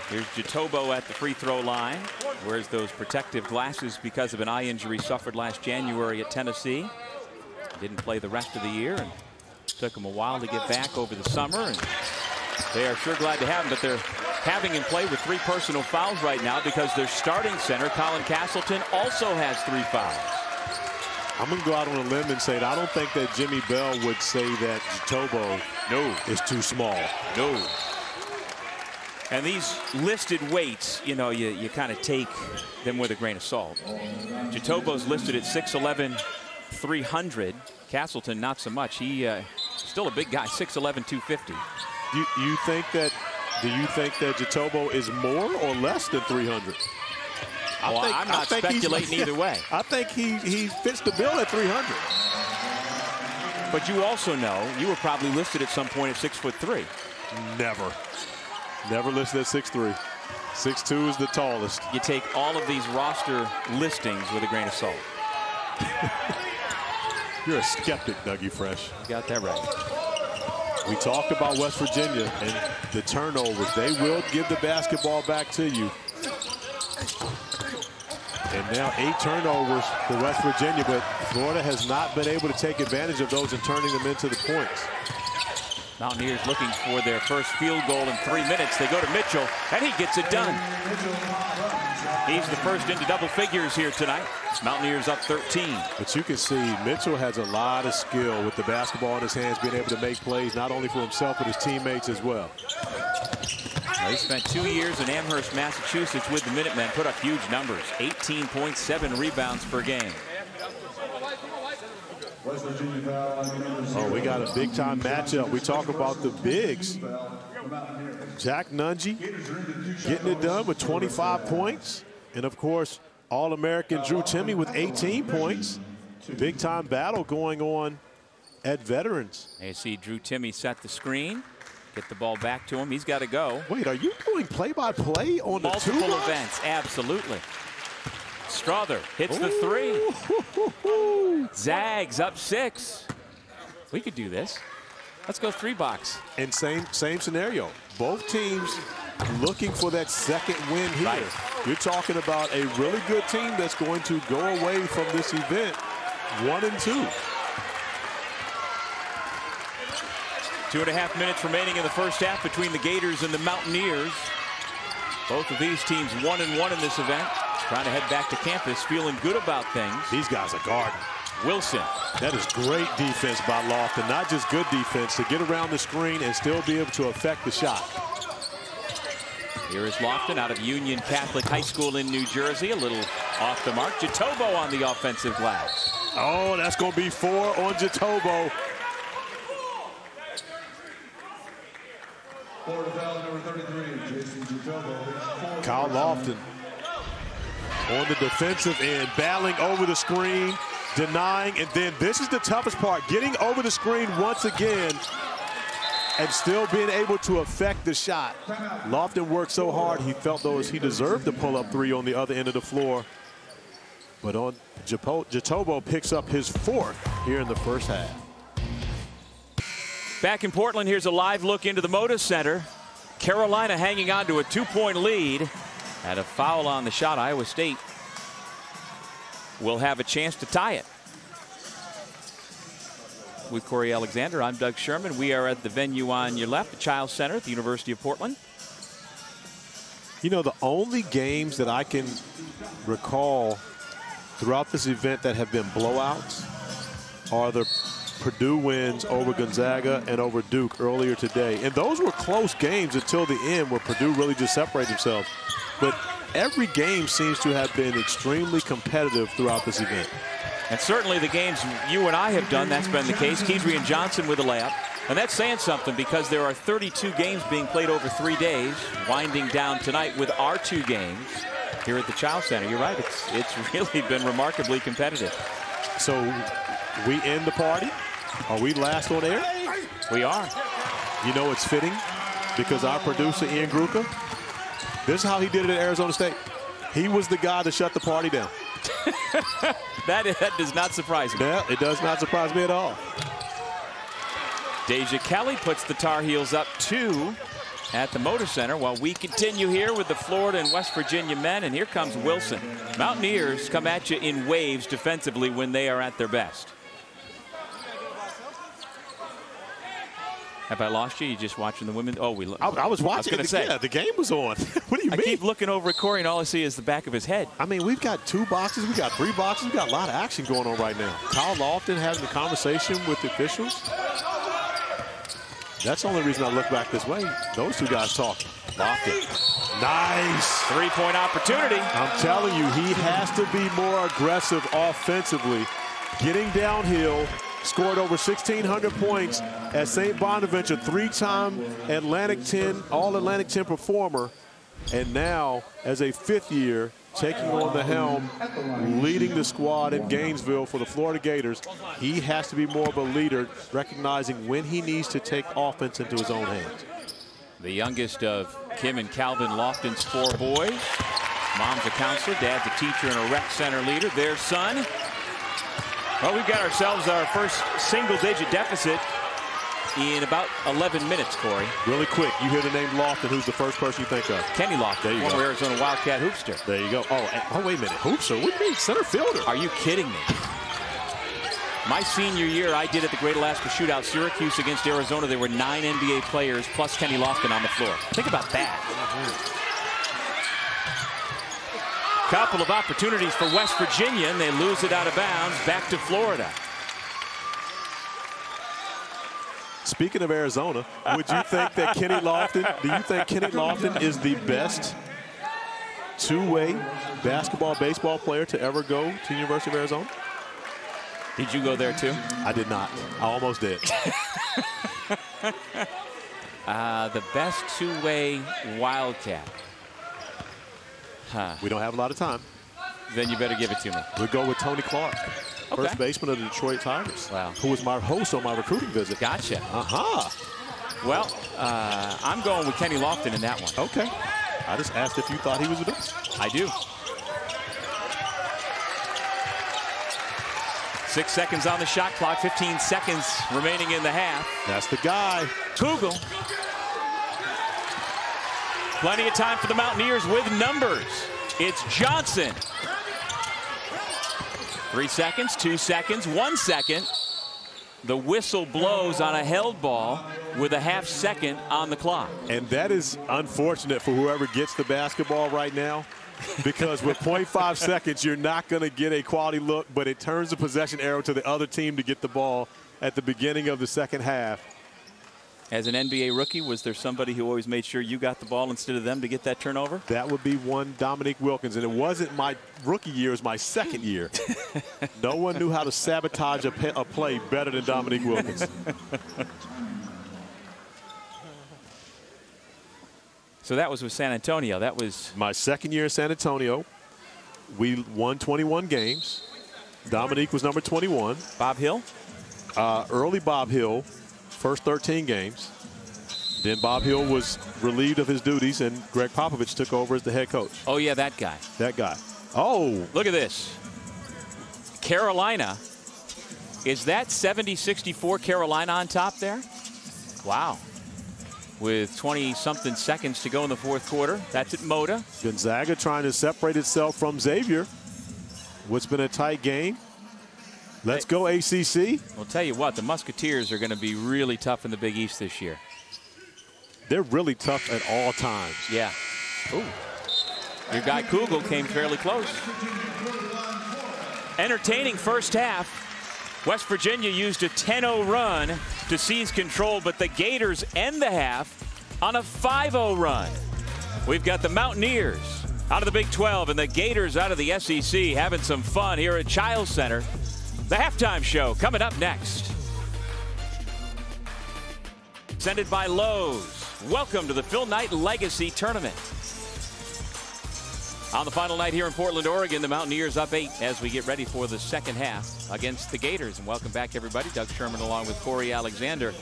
Speaker 1: Here's Jatobo at the free throw line. Wears those protective glasses because of an eye injury suffered last January at Tennessee. Didn't play the rest of the year and took him a while to get back over the summer. And they are sure glad to have him, but they're having him play with 3 personal fouls right now because their starting center, Colin Castleton, also has 3 fouls.
Speaker 2: I'm going to go out on a limb and say that I don't think that Jimmy Bell would say that Jatobo is too small.
Speaker 1: No. And these listed weights, you know, you kind of take them with a grain of salt. Jatobo's listed at 6'11", 300. Castleton, not so much. He still a big guy, 6'11", 250.
Speaker 2: Do you think that Jatobo is more or less than 300?
Speaker 1: I'm not speculating either way.
Speaker 2: I think he fits the bill at 300.
Speaker 1: But you also know you were probably listed at some point at 6'3".
Speaker 2: Never listed at 6'3". 6'2" is the tallest.
Speaker 1: You take all of these roster listings with a grain of salt.
Speaker 2: You're a skeptic, Dougie Fresh.
Speaker 1: You got that right.
Speaker 2: We talked about West Virginia and the turnovers. They will give the basketball back to you. And now 8 turnovers for West Virginia, but Florida has not been able to take advantage of those and turning them into the points.
Speaker 1: Mountaineers looking for their first field goal in 3 minutes. They go to Mitchell, and he gets it done. He's the first into double figures here tonight. Mountaineers up 13.
Speaker 2: But you can see Mitchell has a lot of skill with the basketball in his hands, being able to make plays not only for himself but his teammates as well.
Speaker 1: He spent 2 years in Amherst, Massachusetts with the Minutemen, put up huge numbers, 18.7 rebounds per game.
Speaker 2: Oh, we got a big-time matchup. We talk about the bigs. Jack Nungy getting it done with 25 points. And, of course, All-American Drew Timme with 18 points. Big-time battle going on at Veterans.
Speaker 1: You see Drew Timme set the screen. Get the ball back to him. He's got to go.
Speaker 2: Wait, are you doing play-by-play on the
Speaker 1: multiple events? Absolutely. Strother hits the 3. Zags up 6. We could do this. Let's go 3-box.
Speaker 2: And same scenario. Both teams looking for that second win here.
Speaker 1: Right.
Speaker 2: You're talking about a really good team that's going to go away from this event 1-2.
Speaker 1: 2.5 minutes remaining in the first half between the Gators and the Mountaineers. Both of these teams 1-1 in this event. Trying to head back to campus, feeling good about things.
Speaker 2: These guys are guarding.
Speaker 1: Wilson.
Speaker 2: That is great defense by Lofton. Not just good defense, to get around the screen and still be able to affect the shot.
Speaker 1: Here is Lofton out of Union Catholic High School in New Jersey. A little off the mark. Jatobo on the offensive glass.
Speaker 2: Oh, that's going to be 4 on Jatobo. Kyle Lofton on the defensive end, battling over the screen, denying, and then this is the toughest part, getting over the screen once again and still being able to affect the shot. Lofton worked so hard, he felt though as he deserved to pull up 3 on the other end of the floor. But on Jatobo picks up his 4th here in the first half.
Speaker 1: Back in Portland, here's a live look into the Moda Center. Carolina hanging on to a 2-point lead. Had a foul on the shot. Iowa State will have a chance to tie it. With Corey Alexander, I'm Doug Sherman. We are at the venue on your left, the Chiles Center at the University of Portland.
Speaker 2: You know, the only games that I can recall throughout this event that have been blowouts are the Purdue wins over Gonzaga and over Duke earlier today. And those were close games until the end where Purdue really just separated themselves. But every game seems to have been extremely competitive throughout this event.
Speaker 1: And certainly the games you and I have done, that's been the case. Kedrian Johnson with a layup. And that's saying something because there are 32 games being played over 3 days, winding down tonight with our 2 games here at the Chiles Center. You're right, it's really been remarkably competitive.
Speaker 2: So we end the party. Are we last on air?
Speaker 1: We are.
Speaker 2: You know it's fitting because our producer, Ian Gruca, this is how he did it at Arizona State. He was the guy to shut the party down.
Speaker 1: that does not surprise me.
Speaker 2: Yeah, it does not surprise me at all.
Speaker 1: Deja Kelly puts the Tar Heels up 2 at the Moda Center while we continue here with the Florida and West Virginia men. And here comes Wilson. Mountaineers come at you in waves defensively when they are at their best. Have I lost you? You just watching the women? Oh,
Speaker 2: I was watching.
Speaker 1: I was going to say.
Speaker 2: Yeah, the game was on. What do you mean?
Speaker 1: I keep looking over at Corey, and all I see is the back of his head.
Speaker 2: I mean, we've got 2 boxes. We've got 3 boxes. We've got a lot of action going on right now. Kyle Lofton having a conversation with the officials. That's the only reason I look back this way. Those 2 guys talking. Lofton. Nice.
Speaker 1: 3-point opportunity.
Speaker 2: I'm telling you, he has to be more aggressive offensively. Getting downhill. Scored over 1,600 points at St. Bonaventure, 3-time Atlantic 10, All-Atlantic 10 performer. And now, as a 5th year, taking on the helm, leading the squad in Gainesville for the Florida Gators. He has to be more of a leader, recognizing when he needs to take offense into his own hands.
Speaker 1: The youngest of Kim and Calvin Lofton's 4 boys. Mom's a counselor, dad's a teacher and a rec center leader. Their son. Well, we've got ourselves our first single-digit deficit in about 11 minutes, Corey.
Speaker 2: Really quick, you hear the name Lofton, who's the first person you think of?
Speaker 1: Kenny Lofton,
Speaker 2: there you
Speaker 1: former
Speaker 2: go.
Speaker 1: Arizona Wildcat hoopster.
Speaker 2: There you go. Oh, wait a minute. Hoopster? What do you mean? Center fielder?
Speaker 1: Are you kidding me? My senior year, I did at the Great Alaska Shootout, Syracuse against Arizona. There were 9 NBA players plus Kenny Lofton on the floor. Think about that. Couple of opportunities for West Virginia, and they lose it out of bounds back to Florida.
Speaker 2: Speaking of Arizona, would you think that Kenny Lofton, do you think Kenny Lofton is the best 2-way basketball, baseball player to ever go to the University of Arizona?
Speaker 1: Did you go there too?
Speaker 2: I did not. I almost did.
Speaker 1: The best 2-way Wildcat.
Speaker 2: We don't have a lot of time.
Speaker 1: Then you better give it to me.
Speaker 2: We'll go with Tony Clark, first baseman of the Detroit Tigers.
Speaker 1: Wow.
Speaker 2: Who was my host on my recruiting visit.
Speaker 1: Gotcha.
Speaker 2: Well,
Speaker 1: I'm going with Kenny Lofton in that one.
Speaker 2: Okay. I just asked if you thought he was the best.
Speaker 1: I do. 6 seconds on the shot clock, 15 seconds remaining in the half.
Speaker 2: That's the guy.
Speaker 1: Kugel. Plenty of time for the Mountaineers with numbers. It's Johnson. 3 seconds, 2 seconds, 1 second. The whistle blows on a held ball with a half second on the clock.
Speaker 2: And that is unfortunate for whoever gets the basketball right now, because with 0.5 seconds, you're not going to get a quality look, but it turns the possession arrow to the other team to get the ball at the beginning of the second half.
Speaker 1: As an NBA rookie, was there somebody who always made sure you got the ball instead of them to get that turnover?
Speaker 2: That would be one Dominique Wilkins, and it wasn't my rookie year, it was my second year. No one knew how to sabotage a play better than Dominique Wilkins.
Speaker 1: So that was with San Antonio. That was
Speaker 2: my second year in San Antonio. We won 21 games. Dominique was number 21.
Speaker 1: Bob Hill?
Speaker 2: Early Bob Hill. First 13 games. Then Bob Hill was relieved of his duties, and Greg Popovich took over as the head coach.
Speaker 1: Oh, yeah, that guy.
Speaker 2: That guy. Oh.
Speaker 1: Look at this. Carolina. Is that 70-64 Carolina on top there? Wow. With 20-something seconds to go in the fourth quarter. That's at Moda.
Speaker 2: Gonzaga trying to separate itself from Xavier. What's been a tight game. Let's go ACC.
Speaker 1: I'll tell you what, the Musketeers are going to be really tough in the Big East this year.
Speaker 2: They're really tough at all times.
Speaker 1: Yeah. Ooh. Your guy Kugel came fairly close. Entertaining first half. West Virginia used a 10-0 run to seize control, but the Gators end the half on a 5-0 run. We've got the Mountaineers out of the Big 12 and the Gators out of the SEC having some fun here at Chiles Center. The halftime show coming up next. Presented by Lowe's. Welcome to the Phil Knight Legacy Tournament. On the final night here in Portland, Oregon, the Mountaineers up 8 as we get ready for the second half against the Gators. And welcome back, everybody. Doug Sherman along with Corey Alexander.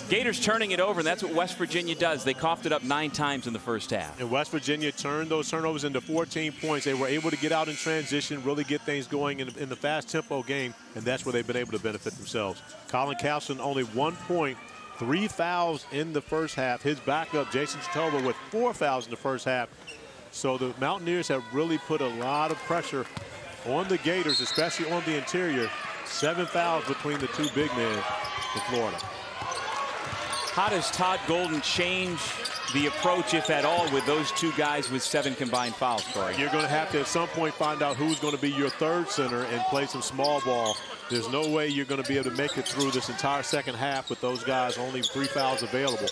Speaker 1: Gators turning it over, and that's what West Virginia does. They coughed it up 9 times in the first half.
Speaker 2: And West Virginia turned those turnovers into 14 points. They were able to get out in transition, really get things going in the fast tempo game, and that's where they've been able to benefit themselves. Colin Castleton only 1 point, 3 fouls in the first half. His backup, Jason Chitoba, with 4 fouls in the first half. So the Mountaineers have really put a lot of pressure on the Gators, especially on the interior. 7 fouls between the two big men in Florida.
Speaker 1: How does Todd Golden change the approach, if at all, with those two guys with 7 combined fouls, Corey?
Speaker 2: You're going to have to at some point find out who's going to be your third center and play some small ball. There's no way you're going to be able to make it through this entire second half with those guys only 3 fouls available.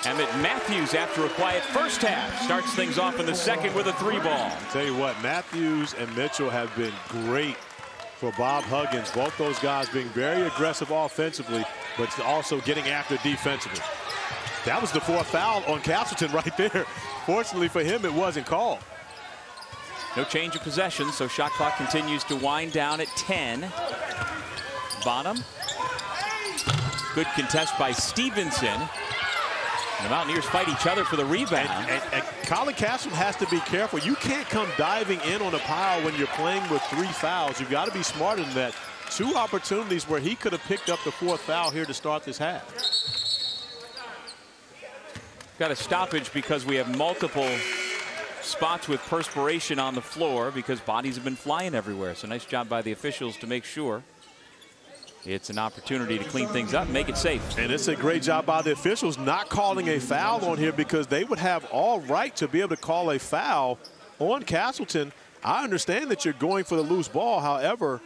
Speaker 1: Emmett Matthews, after a quiet first half, starts things off in the second with a 3-ball.
Speaker 2: I'll tell you what, Matthews and Mitchell have been great for Bob Huggins. Both those guys being very aggressive offensively, but also getting after defensively. That was the 4th foul on Castleton right there. Fortunately for him, it wasn't called.
Speaker 1: No change of possession, so shot clock continues to wind down at 10. Bonham. Good contest by Stevenson. And the Mountaineers fight each other for the rebound.
Speaker 2: And Colin Castleton has to be careful. You can't come diving in on a pile when you're playing with 3 fouls. You've got to be smarter than that. 2 opportunities where he could have picked up the 4th foul here to start this half.
Speaker 1: Got a stoppage because we have multiple spots with perspiration on the floor because bodies have been flying everywhere. So nice job by the officials to make sure it's an opportunity to clean things up and make it safe.
Speaker 2: And it's a great job by the officials not calling a foul on here because they would have all right to be able to call a foul on Castleton. I understand that you're going for the loose ball. However,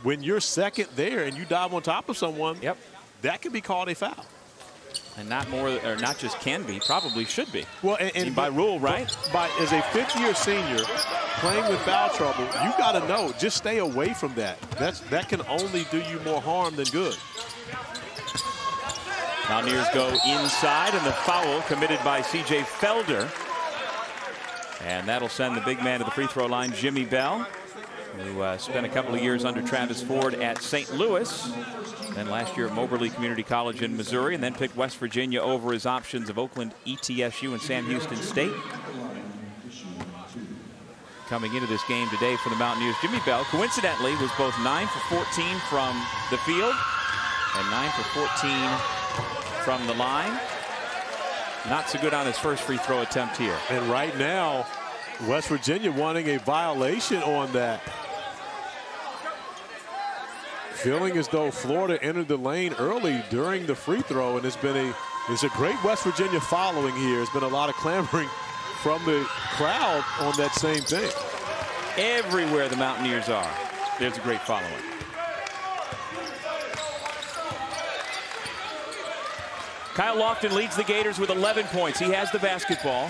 Speaker 2: when you're second there and you dive on top of someone,
Speaker 1: yep,
Speaker 2: that can be called a foul.
Speaker 1: And not more, or not just can be, probably should be.
Speaker 2: Well, and
Speaker 1: by rule, right?
Speaker 2: As a 5th-year senior playing with foul trouble, you got to know, just stay away from that. That can only do you more harm than good.
Speaker 1: Mountaineers go inside, and the foul committed by C.J. Felder. And that'll send the big man to the free throw line, Jimmy Bell, who spent a couple of years under Travis Ford at St. Louis. Then last year at Moberly Community College in Missouri, and then picked West Virginia over his options of Oakland, ETSU, and Sam Houston State. Coming into this game today for the Mountaineers, Jimmy Bell, coincidentally, was both 9 for 14 from the field and 9 for 14 from the line. Not so good on his first free throw attempt here.
Speaker 2: And right now, West Virginia wanting a violation on that. Feeling as though Florida entered the lane early during the free throw, and it's a great West Virginia following here. There's been a lot of clamoring from the crowd on that same thing.
Speaker 1: Everywhere the Mountaineers are, there's a great following. Kyle Lofton leads the Gators with 11 points. He has the basketball.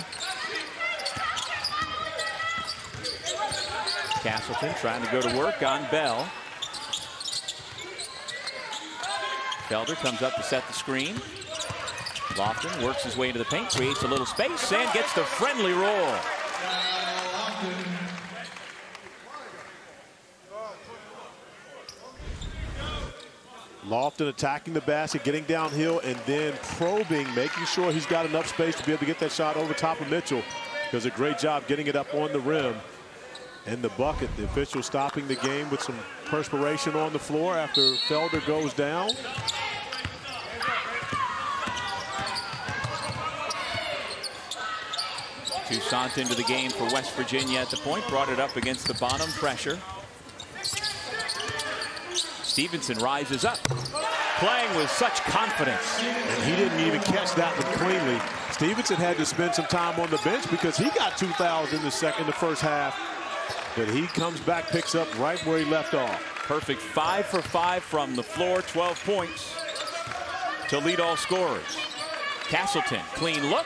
Speaker 1: Castleton trying to go to work on Bell. Felder comes up to set the screen. Lofton works his way into the paint, creates a little space, and gets the friendly roll.
Speaker 2: Lofton attacking the basket, getting downhill, and then probing, making sure he's got enough space to be able to get that shot over top of Mitchell. Does a great job getting it up on the rim. in the bucket. The official stopping the game with some perspiration on the floor after Felder goes down.
Speaker 1: Toussaint into the game for West Virginia at the point. Brought it up against the bottom pressure. Stevenson rises up, playing with such confidence.
Speaker 2: And he didn't even catch that one cleanly. Stevenson had to spend some time on the bench because he got 2 fouls in the first half. But he comes back, picks up right where he left off.
Speaker 1: Perfect 5 for 5 from the floor, 12 points to lead all scorers. Castleton, clean look.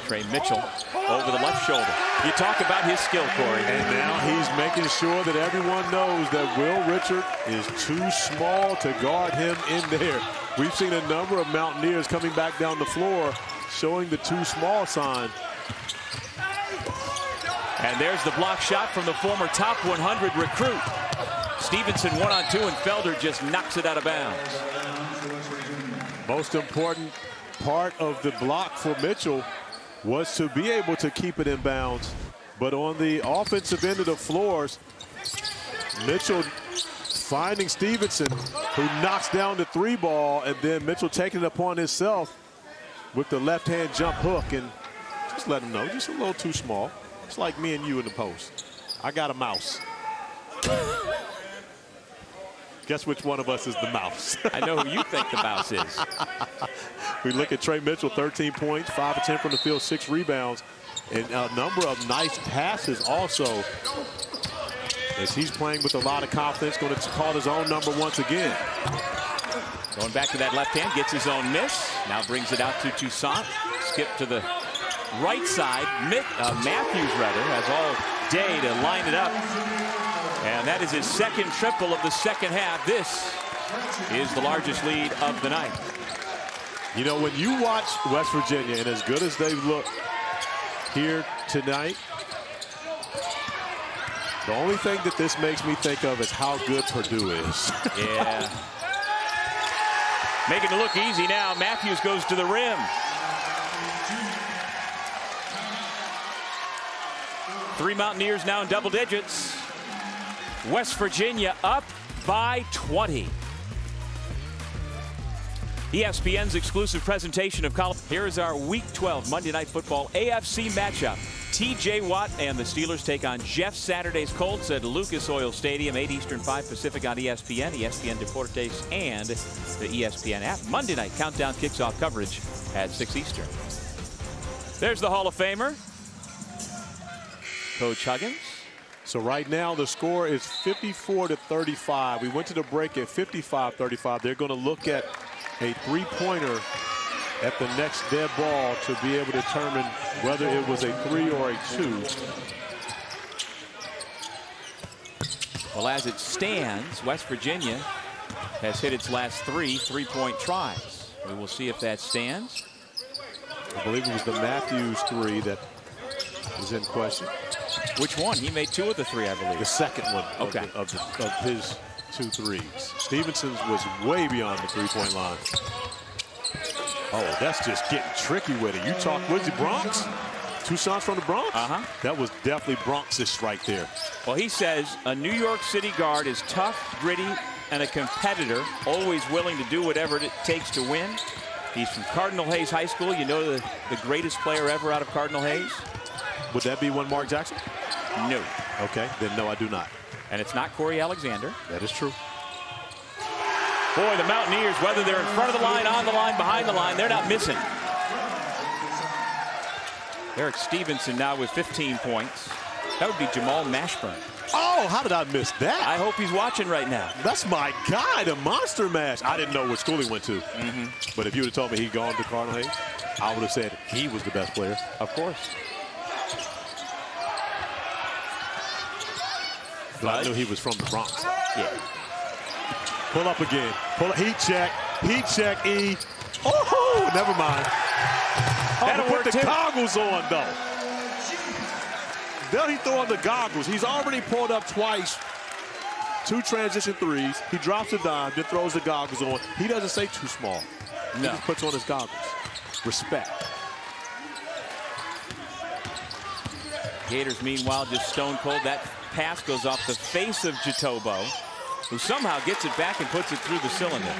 Speaker 1: Trey Mitchell over the left shoulder. You talk about his skill, Corey.
Speaker 2: And now he's making sure that everyone knows that Will Richard is too small to guard him in there. We've seen a number of Mountaineers coming back down the floor showing the too small sign.
Speaker 1: And there's the block shot from the former top 100 recruit. Stevenson 1-on-2, and Felder just knocks it out of bounds.
Speaker 2: Most important part of the block for Mitchell was to be able to keep it in bounds. But on the offensive end of the floors, Mitchell finding Stevenson, who knocks down the 3 ball, and then Mitchell taking it upon himself with the left-hand jump hook, and just let him know, just a little too small. It's like me and you in the post. I got a mouse. Guess which one of us is the mouse?
Speaker 1: I know who you think the mouse is.
Speaker 2: We look at Trey Mitchell, 13 points, 5 of 10 from the field, 6 rebounds, and a number of nice passes also. As he's playing with a lot of confidence, going to call his own number once again.
Speaker 1: Going back to that left hand, gets his own miss. Now brings it out to Toussaint. Skip to the right side. Matthews, rather, has all day to line it up. And that is his second triple of the second half. This is the largest lead of the night.
Speaker 2: You know, when you watch West Virginia, and as good as they look here tonight, the only thing that this makes me think of is how good Purdue is.
Speaker 1: Yeah. Making it look easy now. Matthews goes to the rim. 3 Mountaineers now in double digits. West Virginia up by 20. ESPN's exclusive presentation of college. Here is our Week 12 Monday Night Football AFC matchup. T.J. Watt and the Steelers take on Jeff Saturday's Colts at Lucas Oil Stadium, 8 Eastern, 5 Pacific on ESPN, ESPN Deportes, and the ESPN app. Monday night countdown kicks off coverage at 6 Eastern. There's the Hall of Famer, Coach Huggins.
Speaker 2: So right now the score is 54-35. We went to the break at 55-35. They're going to look at a 3-pointer at the next dead ball to be able to determine whether it was a 3 or a 2.
Speaker 1: Well, as it stands, West Virginia has hit its last 3 3-point tries. We will see if that stands.
Speaker 2: I believe it was the Matthews 3 that was in question.
Speaker 1: Which one? He made 2 of the 3, I believe.
Speaker 2: The second one
Speaker 1: okay.
Speaker 2: of his 2 threes. Stevenson's was way beyond the 3-point line. Oh, that's just getting tricky with it. You talk, was it Bronx? Toussaint from the Bronx?
Speaker 1: Uh-huh.
Speaker 2: That was definitely Bronxish right there.
Speaker 1: Well, he says a New York City guard is tough, gritty, and a competitor, always willing to do whatever it takes to win. He's from Cardinal Hayes High School. You know the greatest player ever out of Cardinal Hayes?
Speaker 2: Would that be one Mark Jackson?
Speaker 1: No.
Speaker 2: Okay, then no, I do not.
Speaker 1: And it's not Corey Alexander.
Speaker 2: That is true.
Speaker 1: Boy, the Mountaineers, whether they're in front of the line, on the line, behind the line, they're not missing. Eric Stevenson now with 15 points. That would be Jamal Mashburn.
Speaker 2: Oh, how did I miss that?
Speaker 1: I hope he's watching right now.
Speaker 2: That's my guy, the Monster Mash. I didn't know what school he went to. But if you would have told me he'd gone to Cardinal Hayes, I would have said he was the best player.
Speaker 1: Of course.
Speaker 2: But I knew he was from the Bronx.
Speaker 1: Yeah.
Speaker 2: Pull up again. Pull up. Heat check. Heat check, E. Oh, never mind.
Speaker 1: That'll
Speaker 2: put
Speaker 1: work
Speaker 2: the
Speaker 1: too.
Speaker 2: goggles on, though. There he throw on the goggles. He's already pulled up twice. 2 transition threes. He drops a dime, then throws the goggles on. He doesn't say too small. No. He just puts on his goggles. Respect.
Speaker 1: Gators, meanwhile, just stone cold. That pass goes off the face of Jitobo, who somehow gets it back and puts it through the cylinder.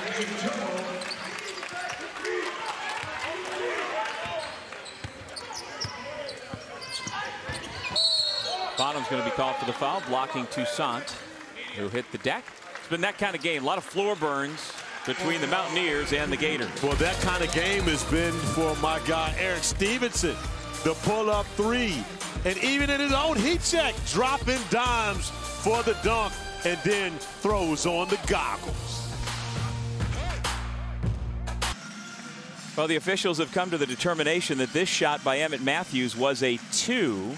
Speaker 1: Bonham's going to be called for the foul, blocking Toussaint, who hit the deck. It's been that kind of game. A lot of floor burns between the Mountaineers and the Gators.
Speaker 2: Well, that kind of game has been for my guy, Eric Stevenson. The pull-up 3. And even in his own heat check, dropping dimes for the dunk and then throws on the goggles.
Speaker 1: Well, the officials have come to the determination that this shot by Emmett Matthews was a 2.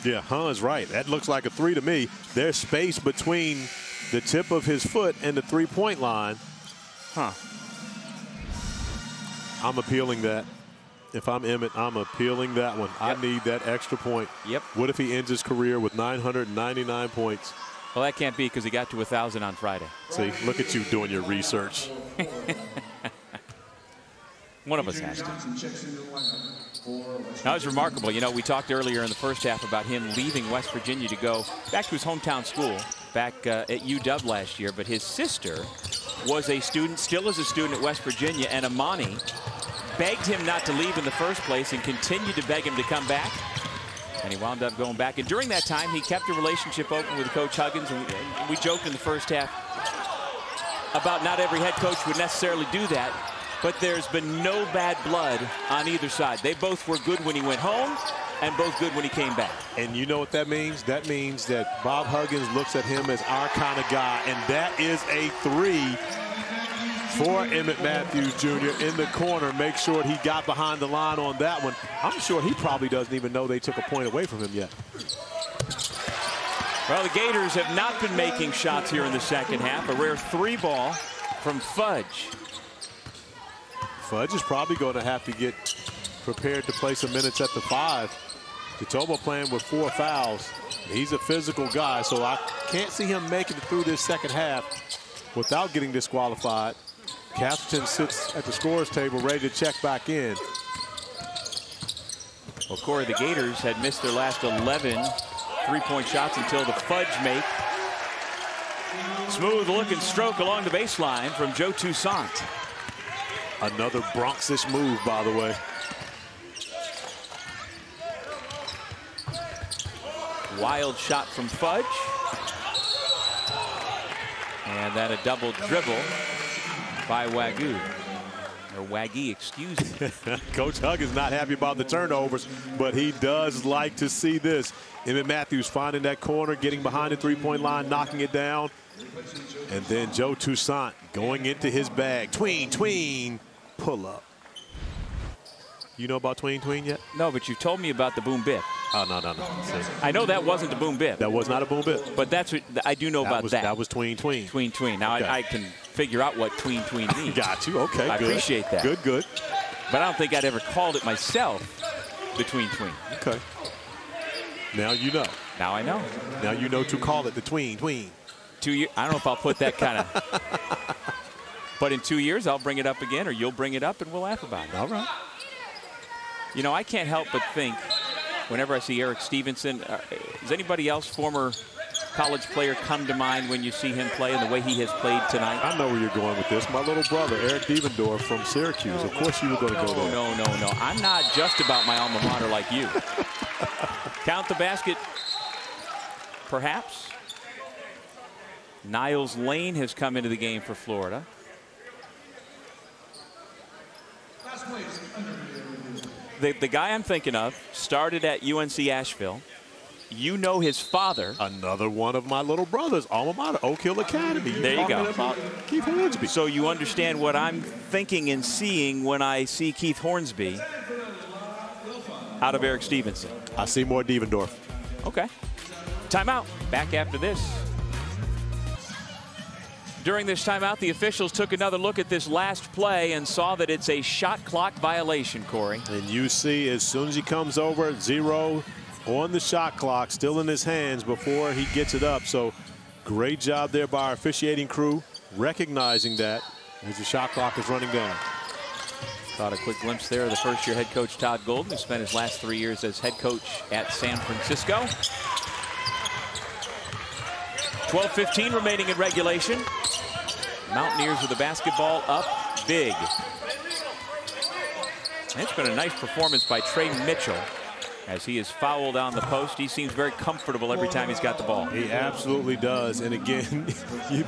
Speaker 2: Yeah, is right. That looks like a 3 to me. There's space between the tip of his foot and the three-point line. I'm appealing that. If I'm Emmett, I'm appealing that one. Yep. I need that extra point.
Speaker 1: Yep.
Speaker 2: What if he ends his career with 999 points?
Speaker 1: Well, that can't be because he got to 1,000 on Friday.
Speaker 2: See, look at you doing your research.
Speaker 1: One of us has to. That was remarkable. You know, we talked earlier in the first half about him leaving West Virginia to go back to his hometown school back at UW last year. But his sister was a student, still is a student at West Virginia, and Amani begged him not to leave in the first place and continued to beg him to come back. And he wound up going back. And during that time, he kept a relationship open with Coach Huggins. And we joked in the first half about not every head coach would necessarily do that. But there's been no bad blood on either side. They both were good when he went home and both good when he came back.
Speaker 2: And you know what that means? That means that Bob Huggins looks at him as our kind of guy. And that is a 3 for Emmett Matthews Jr. in the corner. Make sure he got behind the line on that one. I'm sure he probably doesn't even know they took a point away from him yet.
Speaker 1: Well, the Gators have not been making shots here in the second half. A rare 3 ball from Fudge.
Speaker 2: Fudge is probably going to have to get prepared to play some minutes at the 5. Jitobo playing with 4 fouls. He's a physical guy, so I can't see him making it through this second half without getting disqualified. Castleton sits at the scorer's table ready to check back in.
Speaker 1: Well, Corey, the Gators had missed their last 11 three-point shots until the Fudge make. Smooth looking stroke along the baseline from Joe Toussaint.
Speaker 2: Another Bronx-ish move, by the way.
Speaker 1: Wild shot from Fudge. And then a double dribble by Wagyu. Or Waggy, excuse me.
Speaker 2: Coach Hug is not happy about the turnovers, but he does like to see this. Emmett Matthews finding that corner, getting behind the three-point line, knocking it down. And then Joe Toussaint going into his bag. Tween, tween, pull up. You know about tween, tween yet?
Speaker 1: No, but you told me about the boom bip.
Speaker 2: Oh, no. See.
Speaker 1: I know that wasn't the boom bip.
Speaker 2: That was not a boom bip.
Speaker 1: But that's what I do know about that.
Speaker 2: That was tween, tween.
Speaker 1: Tween, tween. Now, okay. I can figure out what tween, tween means.
Speaker 2: Got you. Okay,
Speaker 1: I appreciate that.
Speaker 2: Good.
Speaker 1: But I don't think I'd ever called it myself the tween, tween.
Speaker 2: Okay. Now you know.
Speaker 1: Now I know.
Speaker 2: Now you know to call it the tween, tween.
Speaker 1: 2 years. I don't know if I'll put that kind of. But in 2 years, I'll bring it up again, or you'll bring it up, and we'll laugh about it.
Speaker 2: All right.
Speaker 1: You know, I can't help but think, whenever I see Eric Stevenson, does anybody else, former college player, come to mind when you see him play and the way he has played tonight?
Speaker 2: I know where you're going with this. My little brother, Eric Devendorf from Syracuse. Of course you were going to go there.
Speaker 1: No. I'm not just about my alma mater like you. Count the basket, perhaps. Niles Lane has come into the game for Florida. The guy I'm thinking of started at UNC Asheville. You know his father.
Speaker 2: Another one of my little brothers, alma mater, Oak Hill Academy.
Speaker 1: There you go.
Speaker 2: About Keith Hornsby.
Speaker 1: So you understand what I'm thinking and seeing when I see Keith Hornsby out of Eric Stevenson.
Speaker 2: I see more Devendorf.
Speaker 1: Okay. Timeout. Back after this. During this timeout, the officials took another look at this last play and saw that it's a shot clock violation, Corey.
Speaker 2: And you see, as soon as he comes over, 0 on the shot clock, still in his hands before he gets it up. So great job there by our officiating crew, recognizing that as the shot clock is running down.
Speaker 1: Caught a quick glimpse there of the first-year head coach Todd Golden, who spent his last 3 years as head coach at San Francisco. 12:15 remaining in regulation. Mountaineers with the basketball up big. And it's been a nice performance by Trey Mitchell as he is fouled on the post. He seems very comfortable every time he's got the ball.
Speaker 2: He absolutely does. And again,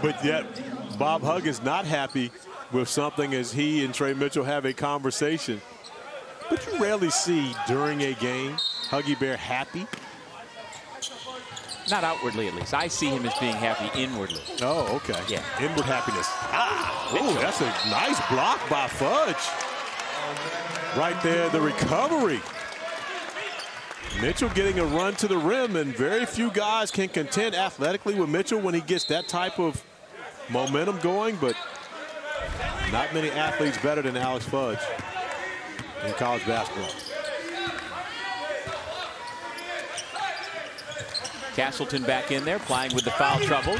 Speaker 2: but yet Bob Huggins not happy with something as he and Trey Mitchell have a conversation. But you rarely see during a game Huggy Bear happy.
Speaker 1: Not outwardly, at least. I see him as being happy inwardly.
Speaker 2: Oh, okay.
Speaker 1: Yeah.
Speaker 2: Inward happiness. Oh, that's a nice block by Fudge. Right there, the recovery. Mitchell getting a run to the rim, and very few guys can contend athletically with Mitchell when he gets that type of momentum going, but not many athletes better than Alex Fudge in college basketball.
Speaker 1: Castleton back in there, playing with the foul trouble.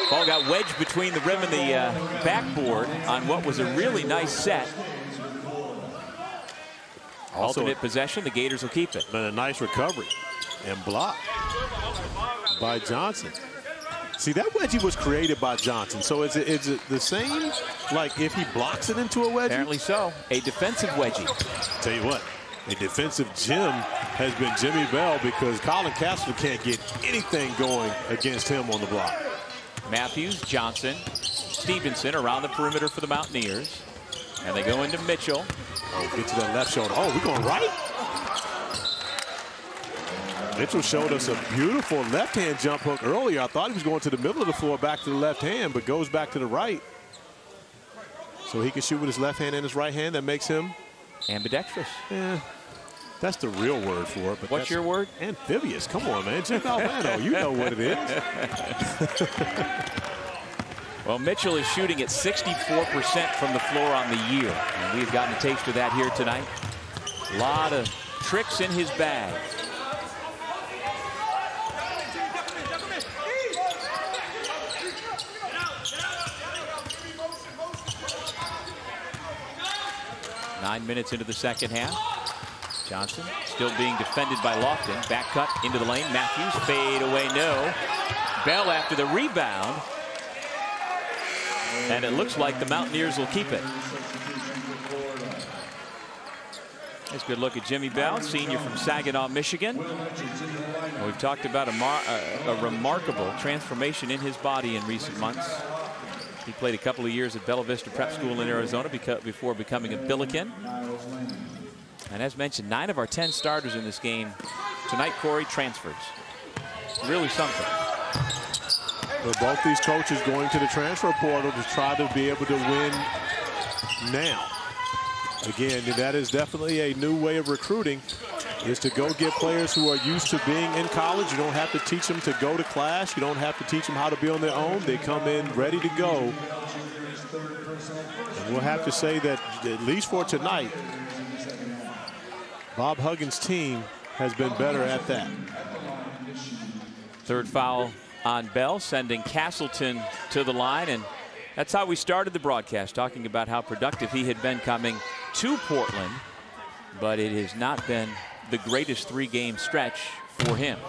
Speaker 1: Ball got wedged between the rim and the backboard on what was a really nice set.
Speaker 2: Also,
Speaker 1: alternate possession, the Gators will keep it.
Speaker 2: And a nice recovery and block by Johnson. See, that wedgie was created by Johnson. So is it the same, like if he blocks it into a wedgie?
Speaker 1: Apparently so. A defensive wedgie.
Speaker 2: Tell you what, a defensive gem has been Jimmy Bell, because Colin Castleton can't get anything going against him on the block.
Speaker 1: Matthews, Johnson, Stevenson around the perimeter for the Mountaineers. And they go into Mitchell.
Speaker 2: Oh, get to that left shoulder. Oh, we're going right? Mitchell showed us a beautiful left-hand jump hook earlier. I thought he was going to the middle of the floor, back to the left hand, but goes back to the right. So he can shoot with his left hand and his right hand. That makes him
Speaker 1: ambidextrous.
Speaker 2: Yeah, that's the real word for it. But
Speaker 1: what's your word?
Speaker 2: Amphibious. Come on, man. Jim Alvano, you know what it is.
Speaker 1: Well, Mitchell is shooting at 64% from the floor on the year, and we've gotten a taste of that here tonight. A lot of tricks in his bag. Nine minutes into the second half. Johnson still being defended by Lofton. Back cut into the lane. Matthews, fade away, no. Bell after the rebound. And it looks like the Mountaineers will keep it. Nice good look at Jimmy Bell, senior from Saginaw, Michigan. Well, we've talked about a remarkable transformation in his body in recent months. He played a couple of years at Bella Vista Prep School in Arizona before becoming a Billiken. And as mentioned, 9 of our 10 starters in this game tonight, Corey, transfers. Really something.
Speaker 2: But both these coaches going to the transfer portal to try to be able to win now. Again, that is definitely a new way of recruiting, is to go get players who are used to being in college. You don't have to teach them to go to class. You don't have to teach them how to be on their own. They come in ready to go. And we'll have to say that, at least for tonight, Bob Huggins' team has been better at that.
Speaker 1: Third foul on Bell, sending Castleton to the line. And that's how we started the broadcast, talking about how productive he had been coming to Portland. But it has not been the greatest 3-game stretch for him.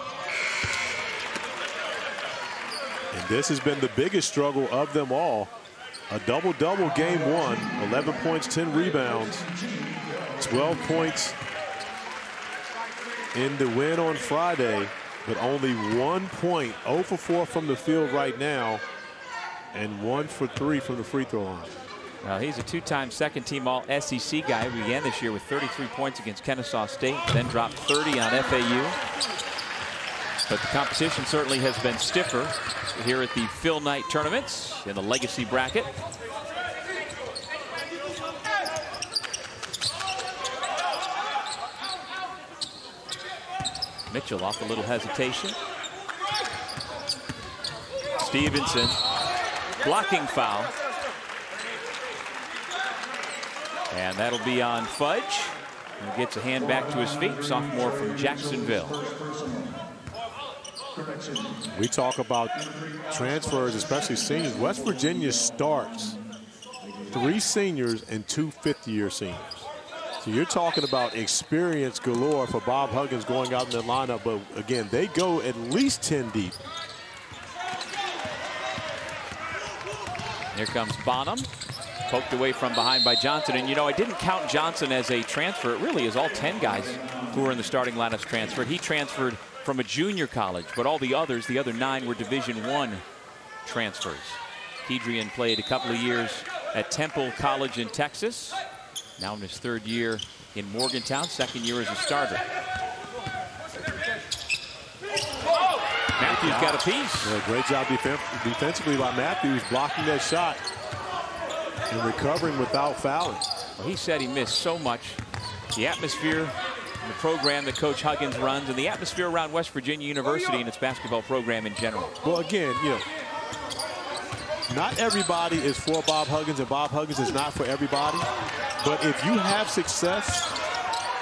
Speaker 2: And this has been the biggest struggle of them all. A double-double game 1, 11 points, 10 rebounds, 12 points in the win on Friday, but only 1 point, 0 for 4 from the field right now, and 1 for 3 from the free throw line.
Speaker 1: Well, he's a 2-time second-team All-SEC guy. He began this year with 33 points against Kennesaw State, then dropped 30 on FAU. But the competition certainly has been stiffer here at the Phil Knight tournaments in the Legacy bracket. Mitchell off a little hesitation. Stevenson, blocking foul. And that'll be on Fudge. He gets a hand back to his feet, sophomore from Jacksonville.
Speaker 2: We talk about transfers, especially seniors. West Virginia starts 3 seniors and 2 fifth-year seniors. So you're talking about experience galore for Bob Huggins going out in the lineup, but again, they go at least 10 deep.
Speaker 1: Here comes Bonham, poked away from behind by Johnson. And you know, I didn't count Johnson as a transfer. It really is all 10 guys who are in the starting lineups transferred. He transferred from a junior college, but all the others, the other 9, were Division I transfers. Kedrian played a couple of years at Temple College in Texas. Now in his 3rd year in Morgantown, 2nd year as a starter. Matthews got a piece.
Speaker 2: Yeah, great job defensively by Matthews, blocking that shot and recovering without fouling.
Speaker 1: Well, he said he missed so much. The atmosphere and the program that Coach Huggins runs, and the atmosphere around West Virginia University and its basketball program in general.
Speaker 2: Well, again, you know, not everybody is for Bob Huggins, and Bob Huggins is not for everybody. But if you have success,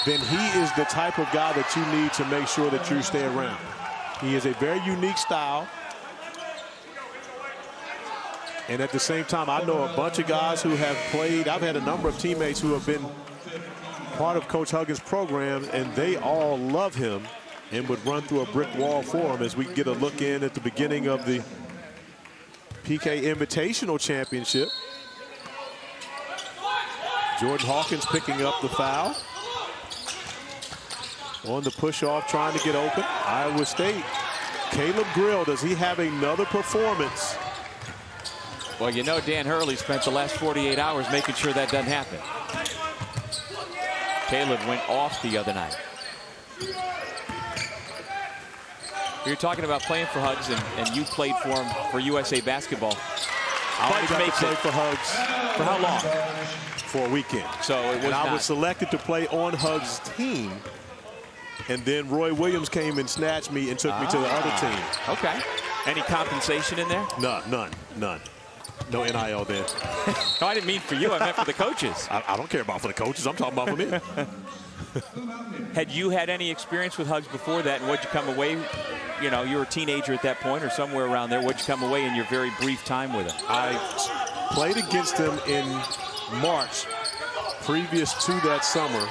Speaker 2: then he is the type of guy that you need to make sure that you stay around. He is a very unique style. And at the same time, I know a bunch of guys who have played. I've had a number of teammates who have been part of Coach Huggins' program, and they all love him and would run through a brick wall for him, as we get a look in at the beginning of the PK Invitational Championship. Jordan Hawkins picking up the foul. On the push-off, trying to get open. Iowa State. Caleb Grill, does he have another performance?
Speaker 1: Well, you know, Dan Hurley spent the last 48 hours making sure that doesn't happen. Caleb went off the other night. You're talking about playing for Hugs, and you played for him for USA Basketball.
Speaker 2: I got to play for Hugs.
Speaker 1: For how long?
Speaker 2: For a weekend.
Speaker 1: So it was
Speaker 2: I was selected to play on Hugs' team, and then Roy Williams came and snatched me and took me to the other team.
Speaker 1: Okay. Any compensation in there?
Speaker 2: None. No NIL then.
Speaker 1: No, I didn't mean for you. I meant for the coaches.
Speaker 2: I don't care about for the coaches. I'm talking about for me.
Speaker 1: Had you had any experience with Hugs before that, and what'd you come away? You know, you were a teenager at that point or somewhere around there. What'd you come away in your very brief time with him?
Speaker 2: I played against him in March previous to that summer,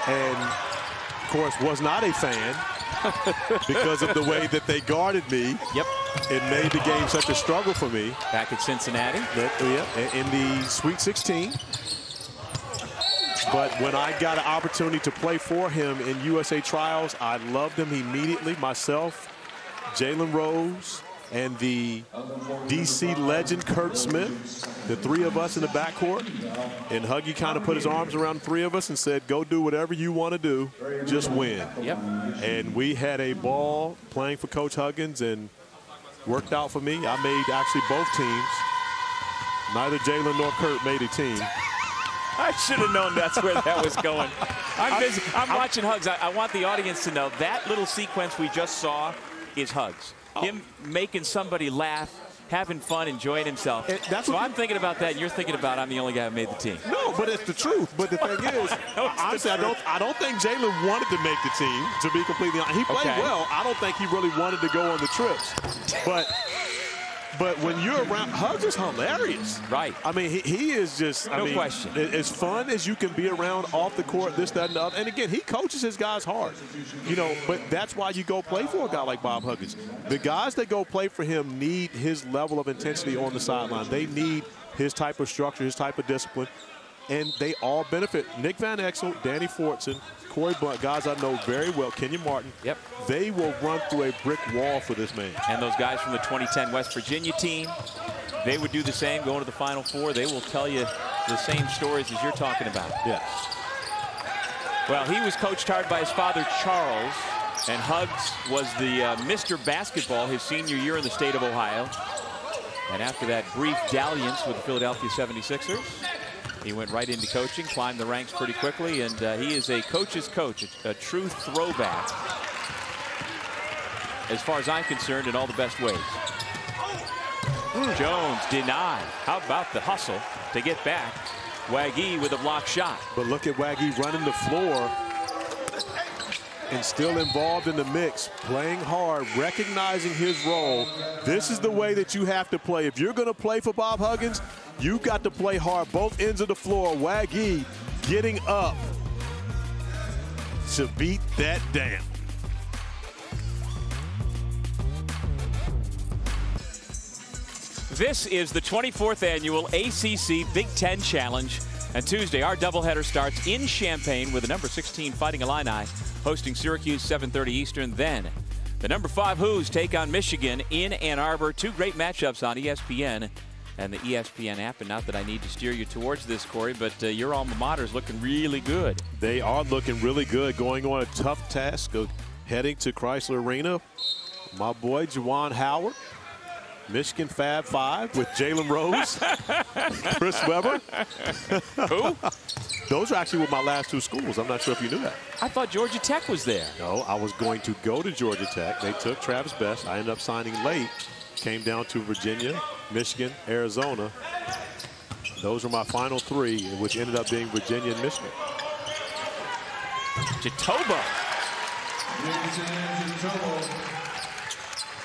Speaker 2: and of course was not a fan because of the way that they guarded me.
Speaker 1: Yep.
Speaker 2: It made the game such a struggle for me.
Speaker 1: Back at Cincinnati.
Speaker 2: In the Sweet 16. But when I got an opportunity to play for him in USA trials, I loved him immediately. Myself, Jalen Rose, and the DC legend Kurt Smith, the 3 of us in the backcourt. And Huggy kind of put his arms around the 3 of us and said, go do whatever you want to do, just win.
Speaker 1: Yep.
Speaker 2: And we had a ball playing for Coach Huggins, and worked out for me. I made actually both teams. Neither Jalen nor Kurt made a team.
Speaker 1: I should have known that's where that was going. I'm watching Hugs. I want the audience to know that little sequence we just saw is Hugs. Him making somebody laugh, having fun, enjoying himself. So I'm thinking about that, and you're thinking about I'm the only guy who made the team.
Speaker 2: No, but it's the truth. But the thing is, honestly, I don't think Jalen wanted to make the team, to be completely honest. He played well. I don't think he really wanted to go on the trips. But when you're around, Hugs is hilarious.
Speaker 1: Right.
Speaker 2: I mean, he is just,
Speaker 1: no question.
Speaker 2: As fun as you can be around off the court, this, that, and the other. And again, he coaches his guys hard. You know, but that's why you go play for a guy like Bob Huggins. The guys that go play for him need his level of intensity on the sideline. They need his type of structure, his type of discipline. And they all benefit. Nick Van Exel, Danny Fortson, Corey Blunt, guys I know very well, Kenyon Martin.
Speaker 1: Yep.
Speaker 2: They will run through a brick wall for this man.
Speaker 1: And those guys from the 2010 West Virginia team, they would do the same, going to the Final Four. They will tell you the same stories as you're talking about.
Speaker 2: Yes.
Speaker 1: Well, he was coached hard by his father, Charles, and Hugs was the Mr. Basketball his senior year in the state of Ohio. And after that brief dalliance with the Philadelphia 76ers, he went right into coaching, climbed the ranks pretty quickly, and he is a coach's coach, a true throwback, as far as I'm concerned, in all the best ways. Jones denied. How about the hustle to get back? Wagee with a block shot.
Speaker 2: But look at Wagee running the floor and still involved in the mix, playing hard, recognizing his role. This is the way that you have to play. If you're going to play for Bob Huggins, you've got to play hard, both ends of the floor. Wagee getting up to beat that down.
Speaker 1: This is the 24th annual ACC Big Ten Challenge. And Tuesday, our doubleheader starts in Champaign with the number 16 Fighting Illini hosting Syracuse 7:30 Eastern. Then the number 5 Hoos take on Michigan in Ann Arbor. Two great matchups on ESPN and the ESPN app. And not that I need to steer you towards this, Corey, but your alma mater is looking really good.
Speaker 2: They are looking really good, going on a tough task of heading to Chrysler Arena. My boy, Juwan Howard. Michigan Fab 5 with Jalen Rose, Chris Webber.
Speaker 1: Who?
Speaker 2: Those are actually with my last 2 schools. I'm not sure if you knew that.
Speaker 1: I thought Georgia Tech was there.
Speaker 2: No, I was going to go to Georgia Tech. They took Travis Best. I ended up signing late. Came down to Virginia, Michigan, Arizona. Those were my final 3, which ended up being Virginia and Michigan.
Speaker 1: Jatobo.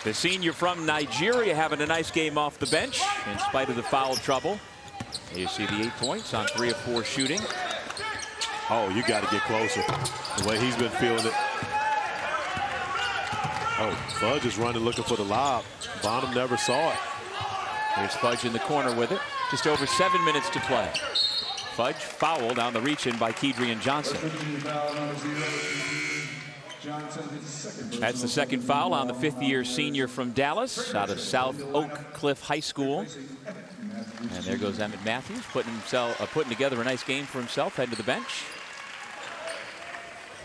Speaker 1: The senior from Nigeria having a nice game off the bench in spite of the foul trouble. You see the 8 points on 3 of 4 shooting.
Speaker 2: Oh, you got to get closer. The way he's been feeling it. Oh, Fudge is running looking for the lob. Bonham never saw it.
Speaker 1: There's Fudge in the corner with it. Just over 7 minutes to play. Fudge fouled on the reach-in by Kedrian Johnson. That's the second foul on the 5th-year senior from Dallas out of South Oak Cliff High School. And there goes Emmett Matthews putting together a nice game for himself, heading to the bench.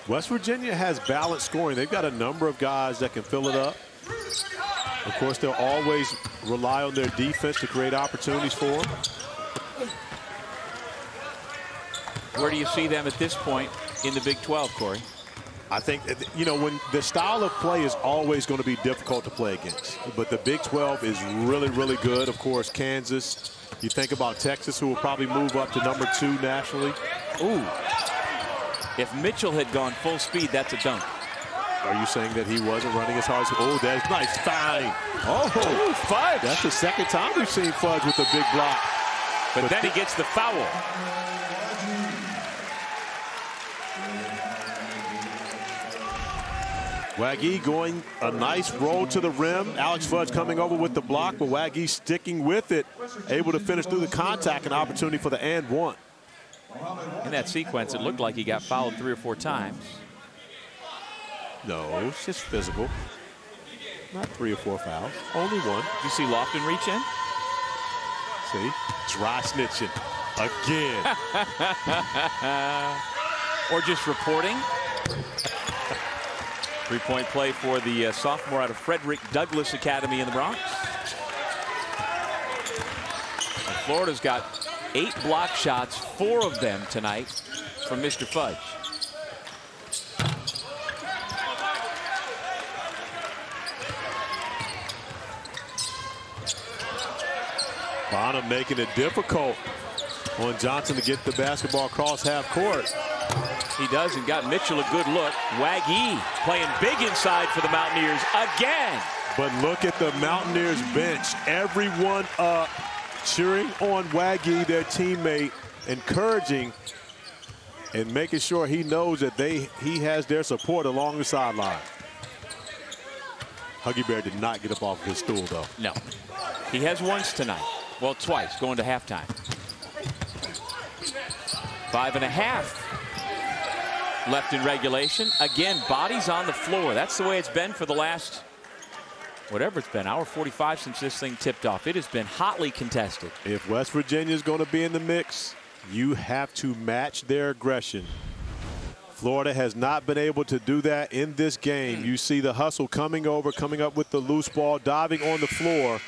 Speaker 2: West Virginia has balanced scoring. They've got a number of guys that can fill it up. Of course, they'll always rely on their defense to create opportunities for them.
Speaker 1: Where do you see them at this point in the Big 12, Corey?
Speaker 2: I think, you know, when the style of play is always going to be difficult to play against. But the Big 12 is really, really good. Of course, Kansas. You think about Texas, who will probably move up to number 2 nationally.
Speaker 1: Ooh. If Mitchell had gone full speed, that's a dunk.
Speaker 2: Are you saying that he wasn't running as hard as... Oh, that's nice. Fine. Oh,
Speaker 1: Fudge.
Speaker 2: That's the second time we've seen Fudge with a big block.
Speaker 1: But then he gets the foul.
Speaker 2: Wagee going a nice roll to the rim. Alex Fudge coming over with the block, but Wagee sticking with it, able to finish through the contact, an opportunity for the and one.
Speaker 1: In that sequence, it looked like he got fouled 3 or 4 times.
Speaker 2: No, it's just physical. Not 3 or 4 fouls, only 1.
Speaker 1: Did you see Lofton reach in?
Speaker 2: See, dry snitching again.
Speaker 1: Or just reporting. 3-point play for the sophomore out of Frederick Douglass Academy in the Bronx. And Florida's got 8 block shots, 4 of them tonight from Mr. Fudge.
Speaker 2: Bonham making it difficult on Johnson to get the basketball across half court.
Speaker 1: He does, and got Mitchell a good look. Wagee playing big inside for the Mountaineers again.
Speaker 2: But look at the Mountaineers bench. Everyone up, cheering on Wagee, their teammate, encouraging and making sure he knows that he has their support along the sideline. Huggy Bear did not get up off his stool, though.
Speaker 1: No. He has once tonight. Well, twice, going to halftime. 5.5 left in regulation. Again, bodies on the floor. That's the way it's been for the last, whatever it's been, hour 45 since this thing tipped off. It has been hotly contested.
Speaker 2: If West Virginia is going to be in the mix, you have to match their aggression. Florida has not been able to do that in this game. You see the hustle coming up with the loose ball, diving on the floor.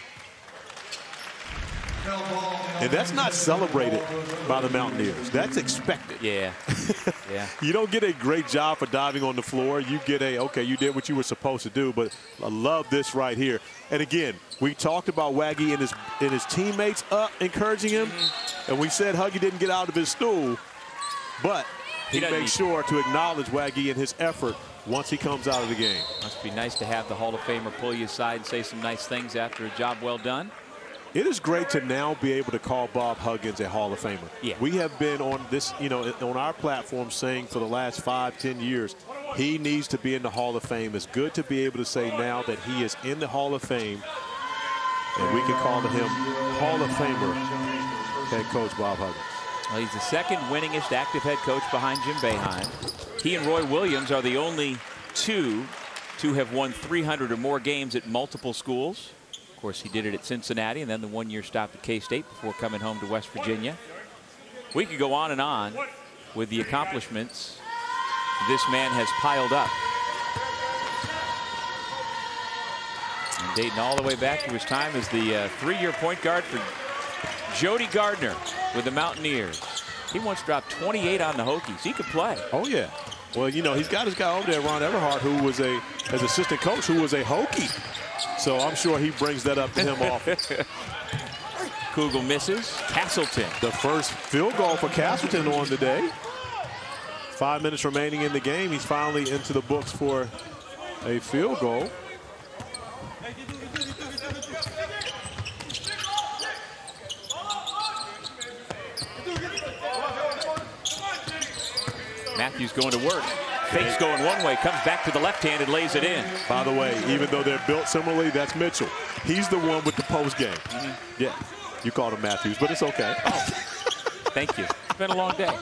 Speaker 2: And that's not celebrated by the Mountaineers. That's expected.
Speaker 1: Yeah. Yeah.
Speaker 2: You don't get a great job for diving on the floor. You get a, okay, you did what you were supposed to do, but I love this right here. And again, we talked about Waggy and his teammates encouraging him, and we said Huggy didn't get out of his stool, but he makes sure to acknowledge Waggy and his effort once he comes out of the game.
Speaker 1: Must be nice to have the Hall of Famer pull you aside and say some nice things after a job well done.
Speaker 2: It is great to now be able to call Bob Huggins a Hall of Famer.
Speaker 1: Yeah.
Speaker 2: We have been on this, on our platform saying for the last 5-10 years, he needs to be in the Hall of Fame. It's good to be able to say now that he is in the Hall of Fame, and we can call him Hall of Famer head coach Bob Huggins.
Speaker 1: Well, he's the second winningest active head coach behind Jim Boeheim. He and Roy Williams are the only two to have won 300 or more games at multiple schools. Of course, he did it at Cincinnati and then the one-year stop at K-State before coming home to West Virginia. We could go on and on with the accomplishments this man has piled up. And dating all the way back to his time as the three-year point guard for Jody Gardner with the Mountaineers. He once dropped 28 on the Hokies. He could play.
Speaker 2: Oh, yeah. Well, he's got his guy over there, Ron Everhart, who was as assistant coach, who was a Hokie. So I'm sure he brings that up to him often.
Speaker 1: Kugel misses. Castleton.
Speaker 2: The first field goal for Castleton on today. 5 minutes remaining in the game. He's finally into the books for a field goal.
Speaker 1: Matthews going to work. Fakes going one way, comes back to the left hand and lays it in.
Speaker 2: By the way, even though they're built similarly, that's Mitchell. He's the one with the post game. Yeah, you called him Matthews, but it's okay.
Speaker 1: Oh, thank you. It's been a long day.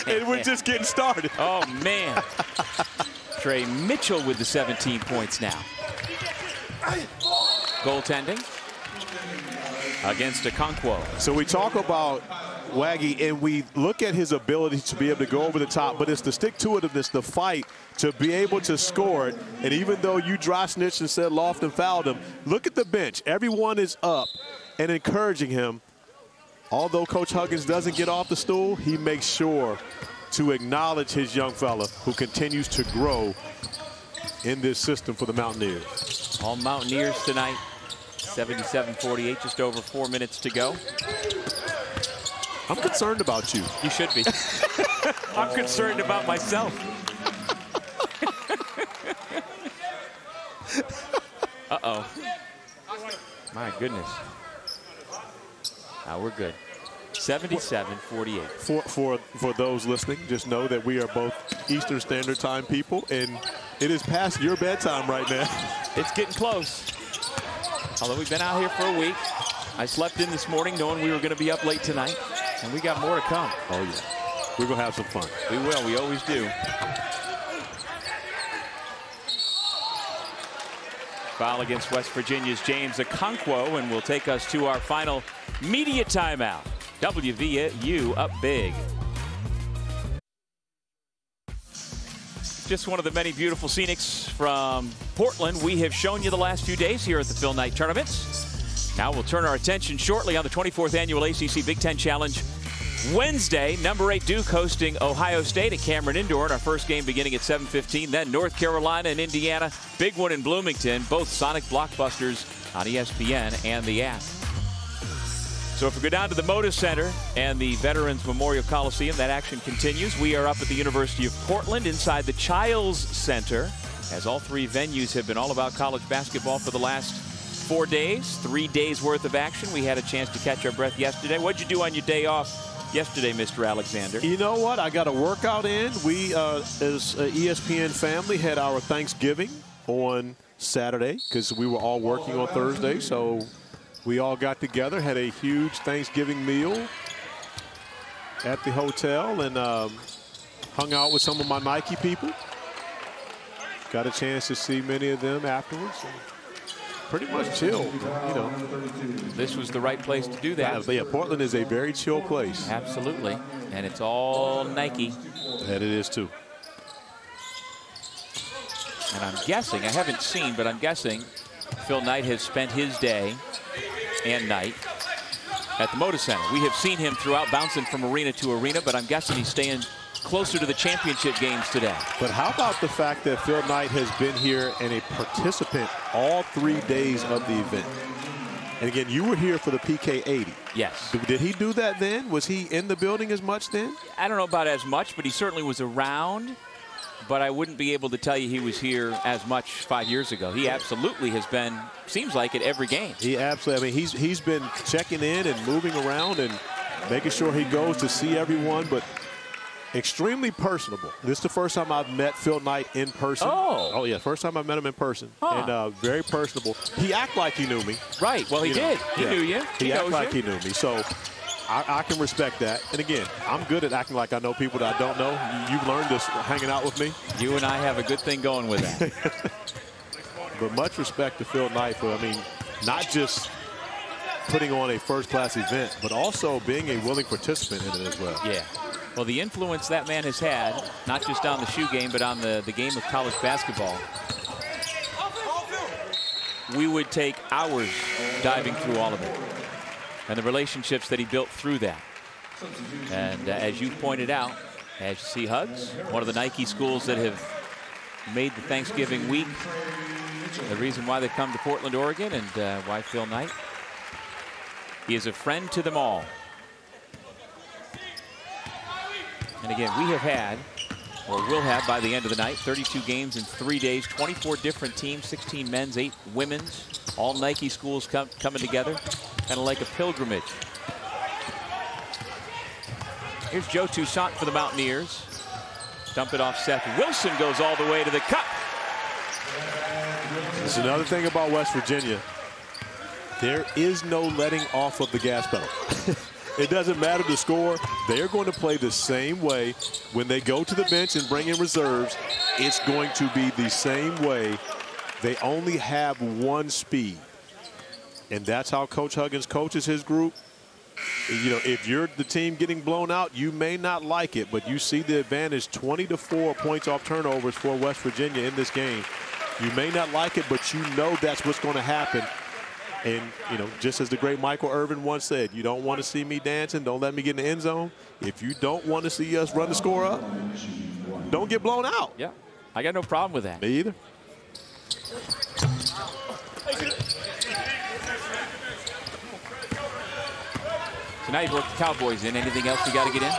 Speaker 2: And we're just getting started.
Speaker 1: Oh, man. Trey Mitchell with the 17 points now. Goaltending against Okonkwo.
Speaker 2: So we talk about Waggy, and we look at his ability to be able to go over the top, but it's the stick-to-itiveness, the fight, to be able to score it. And even though you dry snitched and said Lofton fouled him, look at the bench. Everyone is up and encouraging him. Although Coach Huggins doesn't get off the stool, he makes sure to acknowledge his young fella who continues to grow in this system for the Mountaineers.
Speaker 1: All Mountaineers tonight. 77-48, just over 4 minutes to go.
Speaker 2: I'm concerned about you.
Speaker 1: You should be. I'm concerned about myself. Uh-oh. My goodness. Now we're good. 77-48.
Speaker 2: For those listening, just know that we are both Eastern Standard Time people, and it is past your bedtime right now.
Speaker 1: It's getting close. Although we've been out here for a week. I slept in this morning knowing we were going to be up late tonight. And we got more to come.
Speaker 2: Oh, yeah. We're going to have some fun.
Speaker 1: We will. We always do. Foul against West Virginia's James Okonkwo, and will take us to our final media timeout. WVU up big. Just one of the many beautiful scenics from Portland we have shown you the last few days here at the Phil Knight tournaments. Now we'll turn our attention shortly on the 24th annual ACC Big Ten Challenge. Wednesday, number 8 Duke hosting Ohio State at Cameron Indoor in our first game beginning at 7:15. Then North Carolina and Indiana, big one in Bloomington, both Sonic blockbusters on ESPN and the app. So if we go down to the Moda Center and the Veterans Memorial Coliseum, that action continues. We are up at the University of Portland inside the Childs Center, as all three venues have been all about college basketball for the last 4 days, 3 days worth of action. We had a chance to catch our breath yesterday. What'd you do on your day off yesterday, Mr. Alexander?
Speaker 2: You know what? I got a workout in. We, as an ESPN family, had our Thanksgiving on Saturday because we were all working on Thursday. So we all got together, had a huge Thanksgiving meal at the hotel, and hung out with some of my Nike people. Got a chance to see many of them afterwards. Pretty much chilled, you know.
Speaker 1: This was the right place to do that.
Speaker 2: Yeah, Portland is a very chill place.
Speaker 1: Absolutely. And it's all Nike.
Speaker 2: That it is, too.
Speaker 1: And I'm guessing, I haven't seen, but I'm guessing Phil Knight has spent his day and night at the Moda Center. We have seen him throughout, bouncing from arena to arena, but I'm guessing he's staying closer to the championship games today.
Speaker 2: But how about the fact that Phil Knight has been here and a participant all 3 days of the event? And again, you were here for the PK 80.
Speaker 1: Yes.
Speaker 2: Did he do that then? Was he in the building as much then?
Speaker 1: I don't know about as much, but he certainly was around. But I wouldn't be able to tell you he was here as much 5 years ago. He absolutely has been, seems like, at every game.
Speaker 2: He absolutely, I mean, he's been checking in and moving around and making sure he goes to see everyone, but extremely personable. This is the first time I've met Phil Knight in person.
Speaker 1: Oh,
Speaker 2: yeah, first time I met him in person.
Speaker 1: Huh.
Speaker 2: And very personable. He acted like he knew me.
Speaker 1: Right, well, he did. He knew you.
Speaker 2: He acted like he knew me. So I can respect that. And again, I'm good at acting like I know people that I don't know. You've learned this hanging out with me.
Speaker 1: You and I have a good thing going with that.
Speaker 2: But much respect to Phil Knight for, I mean, not just putting on a first-class event, but also being a willing participant in it as well.
Speaker 1: Yeah. Well, the influence that man has had, not just on the shoe game, but on the game of college basketball. We would take hours diving through all of it. And the relationships that he built through that. And as you pointed out, as you see Hugs, one of the Nike schools that have made the Thanksgiving week the reason why they come to Portland, Oregon, and why Phil Knight. He is a friend to them all. And again, we have had, or will have by the end of the night, 32 games in 3 days, 24 different teams, 16 men's, 8 women's, all Nike schools coming together, kind of like a pilgrimage. Here's Joe Toussaint for the Mountaineers. Dump it off Seth Wilson, goes all the way to the cup.
Speaker 2: There's another thing about West Virginia. There is no letting off of the gas pedal. It doesn't matter the score. They're going to play the same way. When they go to the bench and bring in reserves, it's going to be the same way. They only have one speed. And that's how Coach Huggins coaches his group. You know, if you're the team getting blown out, you may not like it, but you see the advantage, 20-4 points off turnovers for West Virginia in this game. You may not like it, but you know that's what's going to happen. And, you know, just as the great Michael Irvin once said, you don't want to see me dancing, don't let me get in the end zone. If you don't want to see us run the score up, don't get blown out.
Speaker 1: Yeah, I got no problem with that.
Speaker 2: Me either.
Speaker 1: So now you've worked the Cowboys in. Anything else you got to get in?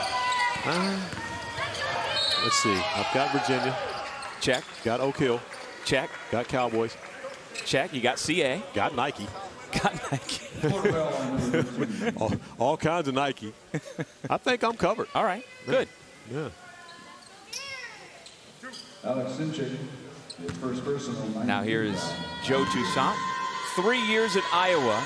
Speaker 2: Let's see. I've got Virginia.
Speaker 1: Check.
Speaker 2: Got Oak Hill.
Speaker 1: Check.
Speaker 2: Got Cowboys.
Speaker 1: Check. You got CA.
Speaker 2: Got Nike.
Speaker 1: Got Nike.
Speaker 2: all kinds of Nike. I think I'm covered.
Speaker 1: All right. Good.
Speaker 2: Yeah.
Speaker 3: Alex Sinchik, his first personal.
Speaker 1: Now here's Joe Toussaint. 3 years at Iowa.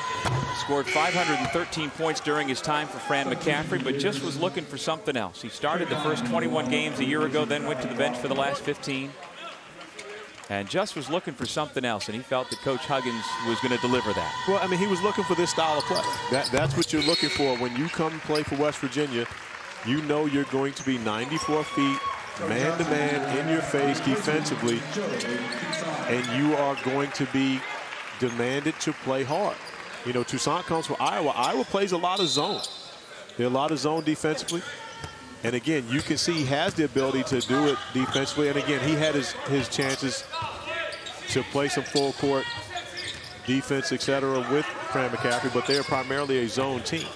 Speaker 1: Scored 513 points during his time for Fran McCaffrey, but just was looking for something else. He started the first 21 games a year ago, then went to the bench for the last 15. And just was looking for something else, and he felt that Coach Huggins was going to deliver that.
Speaker 2: Well, I mean, he was looking for this style of play. That's what you're looking for. When you come and play for West Virginia, you know you're going to be 94 feet, man-to-man, in your face defensively, and you are going to be demanded to play hard. You know, Toussaint comes from Iowa. Iowa plays a lot of zone. There's a lot of zone defensively. And again, you can see he has the ability to do it defensively. And again, he had his chances to play some full court defense, et cetera, with Fran McCaffrey, but they're primarily a zone team.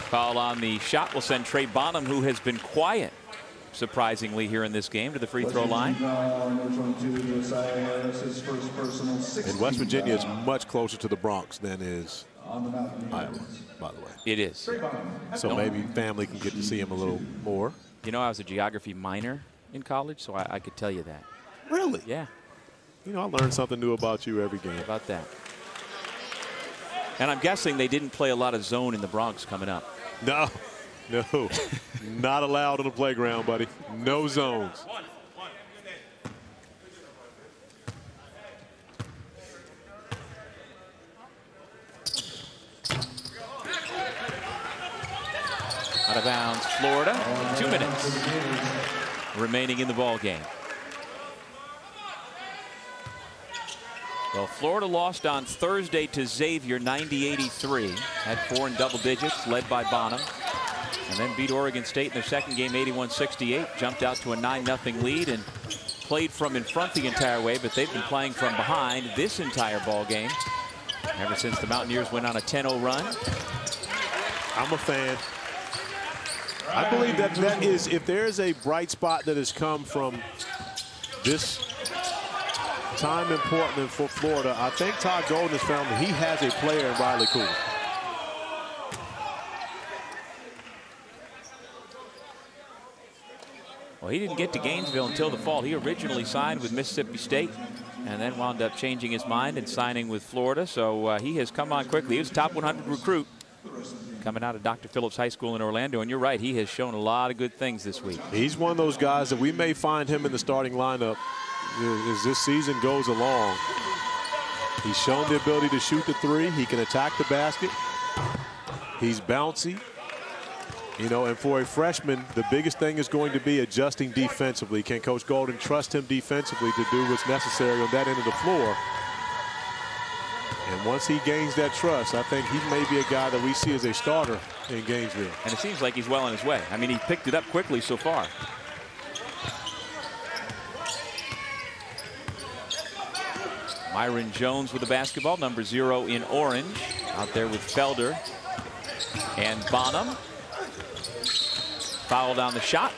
Speaker 1: Foul on the shot will send Trey Bonham, who has been quiet, surprisingly, here in this game, to the free throw line.
Speaker 2: And West Virginia is much closer to the Bronx than is Iowa, by the way.
Speaker 1: It is.
Speaker 2: So maybe family can get to see him a little more.
Speaker 1: You know, I was a geography minor in college, so I could tell you that.
Speaker 2: Really?
Speaker 1: Yeah.
Speaker 2: You know, I learn something new about you every game.
Speaker 1: How about that? And I'm guessing they didn't play a lot of zone in the Bronx coming up.
Speaker 2: No, not allowed on the playground, buddy. No zones.
Speaker 1: Out of bounds, Florida. 2 minutes remaining in the ball game. Well, Florida lost on Thursday to Xavier 90-83. Had 4 in double digits, led by Bonham. And then beat Oregon State in their second game 81-68. Jumped out to a 9-0 lead and played from in front the entire way, but they've been playing from behind this entire ball game ever since the Mountaineers went on a 10-0 run.
Speaker 2: I'm a fan. I believe that is, if there's a bright spot that has come from this time in Portland for Florida, I think Todd Golden has found that he has a player in Riley Cool.
Speaker 1: Well, he didn't get to Gainesville until the fall. He originally signed with Mississippi State and then wound up changing his mind and signing with Florida. So he has come on quickly. He was a top 100 recruit coming out of Dr. Phillips High School in Orlando. And you're right, he has shown a lot of good things this week. He's
Speaker 2: one of those guys that we may find him in the starting lineup as this season goes along. He's shown the ability to shoot the three. He can attack the basket. He's bouncy. You know, and for a freshman, the biggest thing is going to be adjusting defensively. Can Coach Golden trust him defensively to do what's necessary on that end of the floor? And once he gains that trust, I think he may be a guy that we see as a starter in Gainesville.
Speaker 1: And it seems like he's well on his way. I mean, he picked it up quickly so far. Myron Jones with the basketball, number 0 in orange. Out there with Felder and Bonham. Fouled on the shot.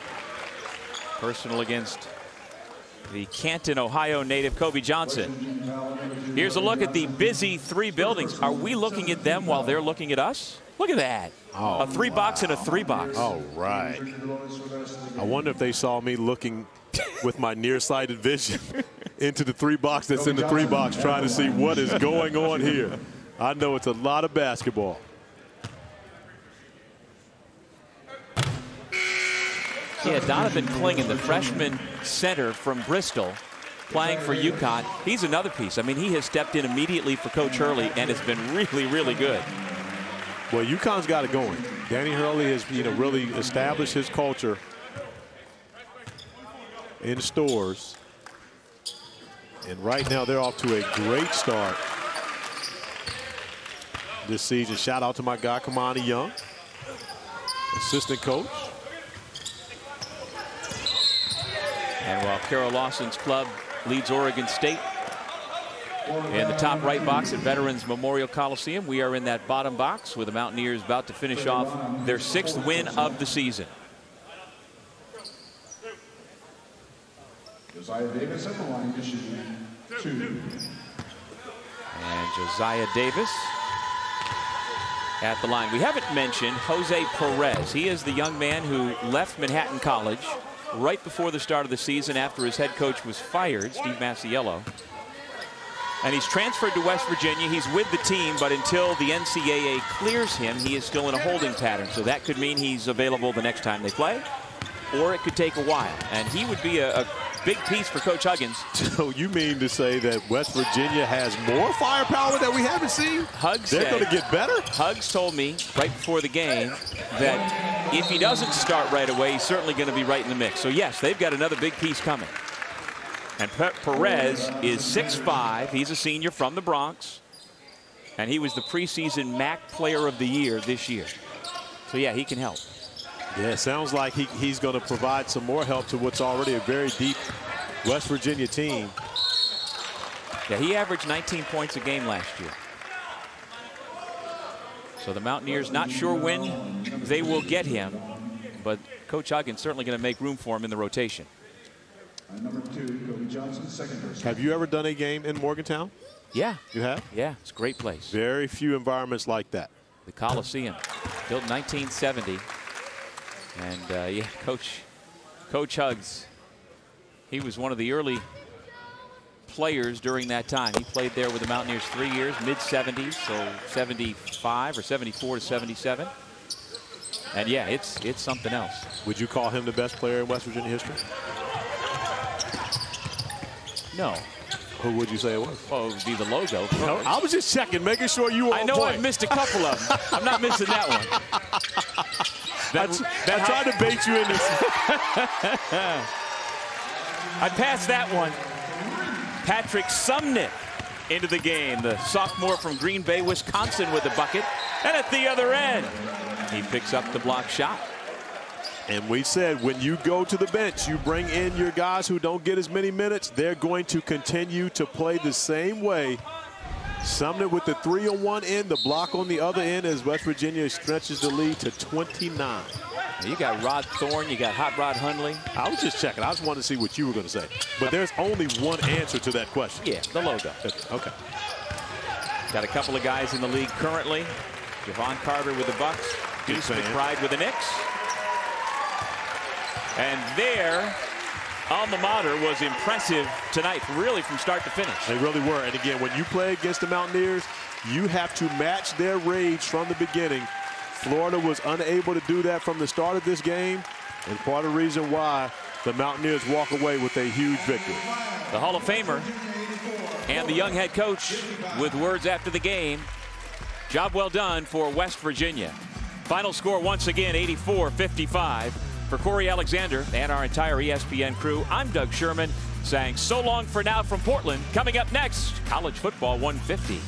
Speaker 1: Personal against the Canton, Ohio native Kobe Johnson. Here's a look at the busy 3 buildings. Are we looking at them while they're looking at us? Look at that.
Speaker 2: Oh,
Speaker 1: a 3-box and a 3-box.
Speaker 2: All right. I wonder if they saw me looking with my nearsighted vision into the 3-box that's in the 3-box, trying to see what is going on here. I know it's a lot of basketball.
Speaker 1: Yeah, Donovan Clingan, the freshman center from Bristol, playing for UConn. He's another piece. I mean, he has stepped in immediately for Coach Hurley and has been really, really good.
Speaker 2: Well, UConn's got it going. Danny Hurley has, really established his culture in stores. And right now they're off to a great start this season. Shout out to my guy, Kamani Young, assistant coach.
Speaker 1: And while Carol Lawson's club leads Oregon State in the top right box at Veterans Memorial Coliseum, we are in that bottom box with the Mountaineers about to finish off their 6th win of the season.
Speaker 3: Josiah Davis at the line, Michigan 2.
Speaker 1: And Josiah Davis at the line. We haven't mentioned Jose Perez. He is the young man who left Manhattan College right before the start of the season after his head coach was fired, Steve Masiello. And he's transferred to West Virginia. He's with the team, but until the NCAA clears him, he is still in a holding pattern. So that could mean he's available the next time they play, or it could take a while. And he would be a big piece for Coach Huggins.
Speaker 2: So you mean to say that West Virginia has more firepower that we haven't seen? They're going to get better?
Speaker 1: Hugs told me right before the game that if he doesn't start right away, he's certainly going to be right in the mix. So yes, they've got another big piece coming. And Perez is 6'5". He's a senior from the Bronx. And he was the preseason MAC Player of the Year this year. So yeah, he can help.
Speaker 2: Yeah, it sounds like he's going to provide some more help to what's already a very deep West Virginia team.
Speaker 1: Yeah, he averaged 19 points a game last year. So the Mountaineers not sure when they will get him, but Coach Huggins certainly going to make room for him in the rotation.
Speaker 3: Number 2, Kobe Johnson, second person.
Speaker 2: Have you ever done a game in Morgantown?
Speaker 1: Yeah.
Speaker 2: You have?
Speaker 1: Yeah, it's a great place.
Speaker 2: Very few environments like that.
Speaker 1: The Coliseum, built in 1970. And yeah, Coach Hugs, he was one of the early players during that time. He played there with the Mountaineers 3 years, mid-70s, so 75 or 74 to 77. And yeah, it's something else.
Speaker 2: Would you call him the best player in West Virginia history?
Speaker 1: No.
Speaker 2: Who would you say it was?
Speaker 1: Oh, it would be the logo.
Speaker 2: No, I was just checking, making sure you were
Speaker 1: I know
Speaker 2: on point.
Speaker 1: I've missed a couple of them. I'm not missing that one.
Speaker 2: I tried to bait you in this.
Speaker 1: I passed that one. Patrick Sumnick into the game. The sophomore from Green Bay, Wisconsin with the bucket. And at the other end, he picks up the block shot.
Speaker 2: And we said when you go to the bench, you bring in your guys who don't get as many minutes. They're going to continue to play the same way. Sumner with the 3 on one end, the block on the other end as West Virginia stretches the lead to 29.
Speaker 1: You got Rod Thorne, you got Hot Rod Hundley.
Speaker 2: I was just checking. I just wanted to see what you were going to say. But there's only one answer to that question.
Speaker 1: Yeah, the logo.
Speaker 2: Okay.
Speaker 1: Got a couple of guys in the league currently. Javon Carter with the Bucks. Deuce McBride with the Knicks. And their alma mater was impressive tonight, really from start to finish.
Speaker 2: They really were. And again, when you play against the Mountaineers, you have to match their rage from the beginning. Florida was unable to do that from the start of this game, and part of the reason why the Mountaineers walk away with a huge victory.
Speaker 1: The Hall of Famer and the young head coach with words after the game. Job well done for West Virginia. Final score once again, 84-55. For Corey Alexander and our entire ESPN crew, I'm Doug Sherman saying so long for now from Portland. Coming up next, College Football 150.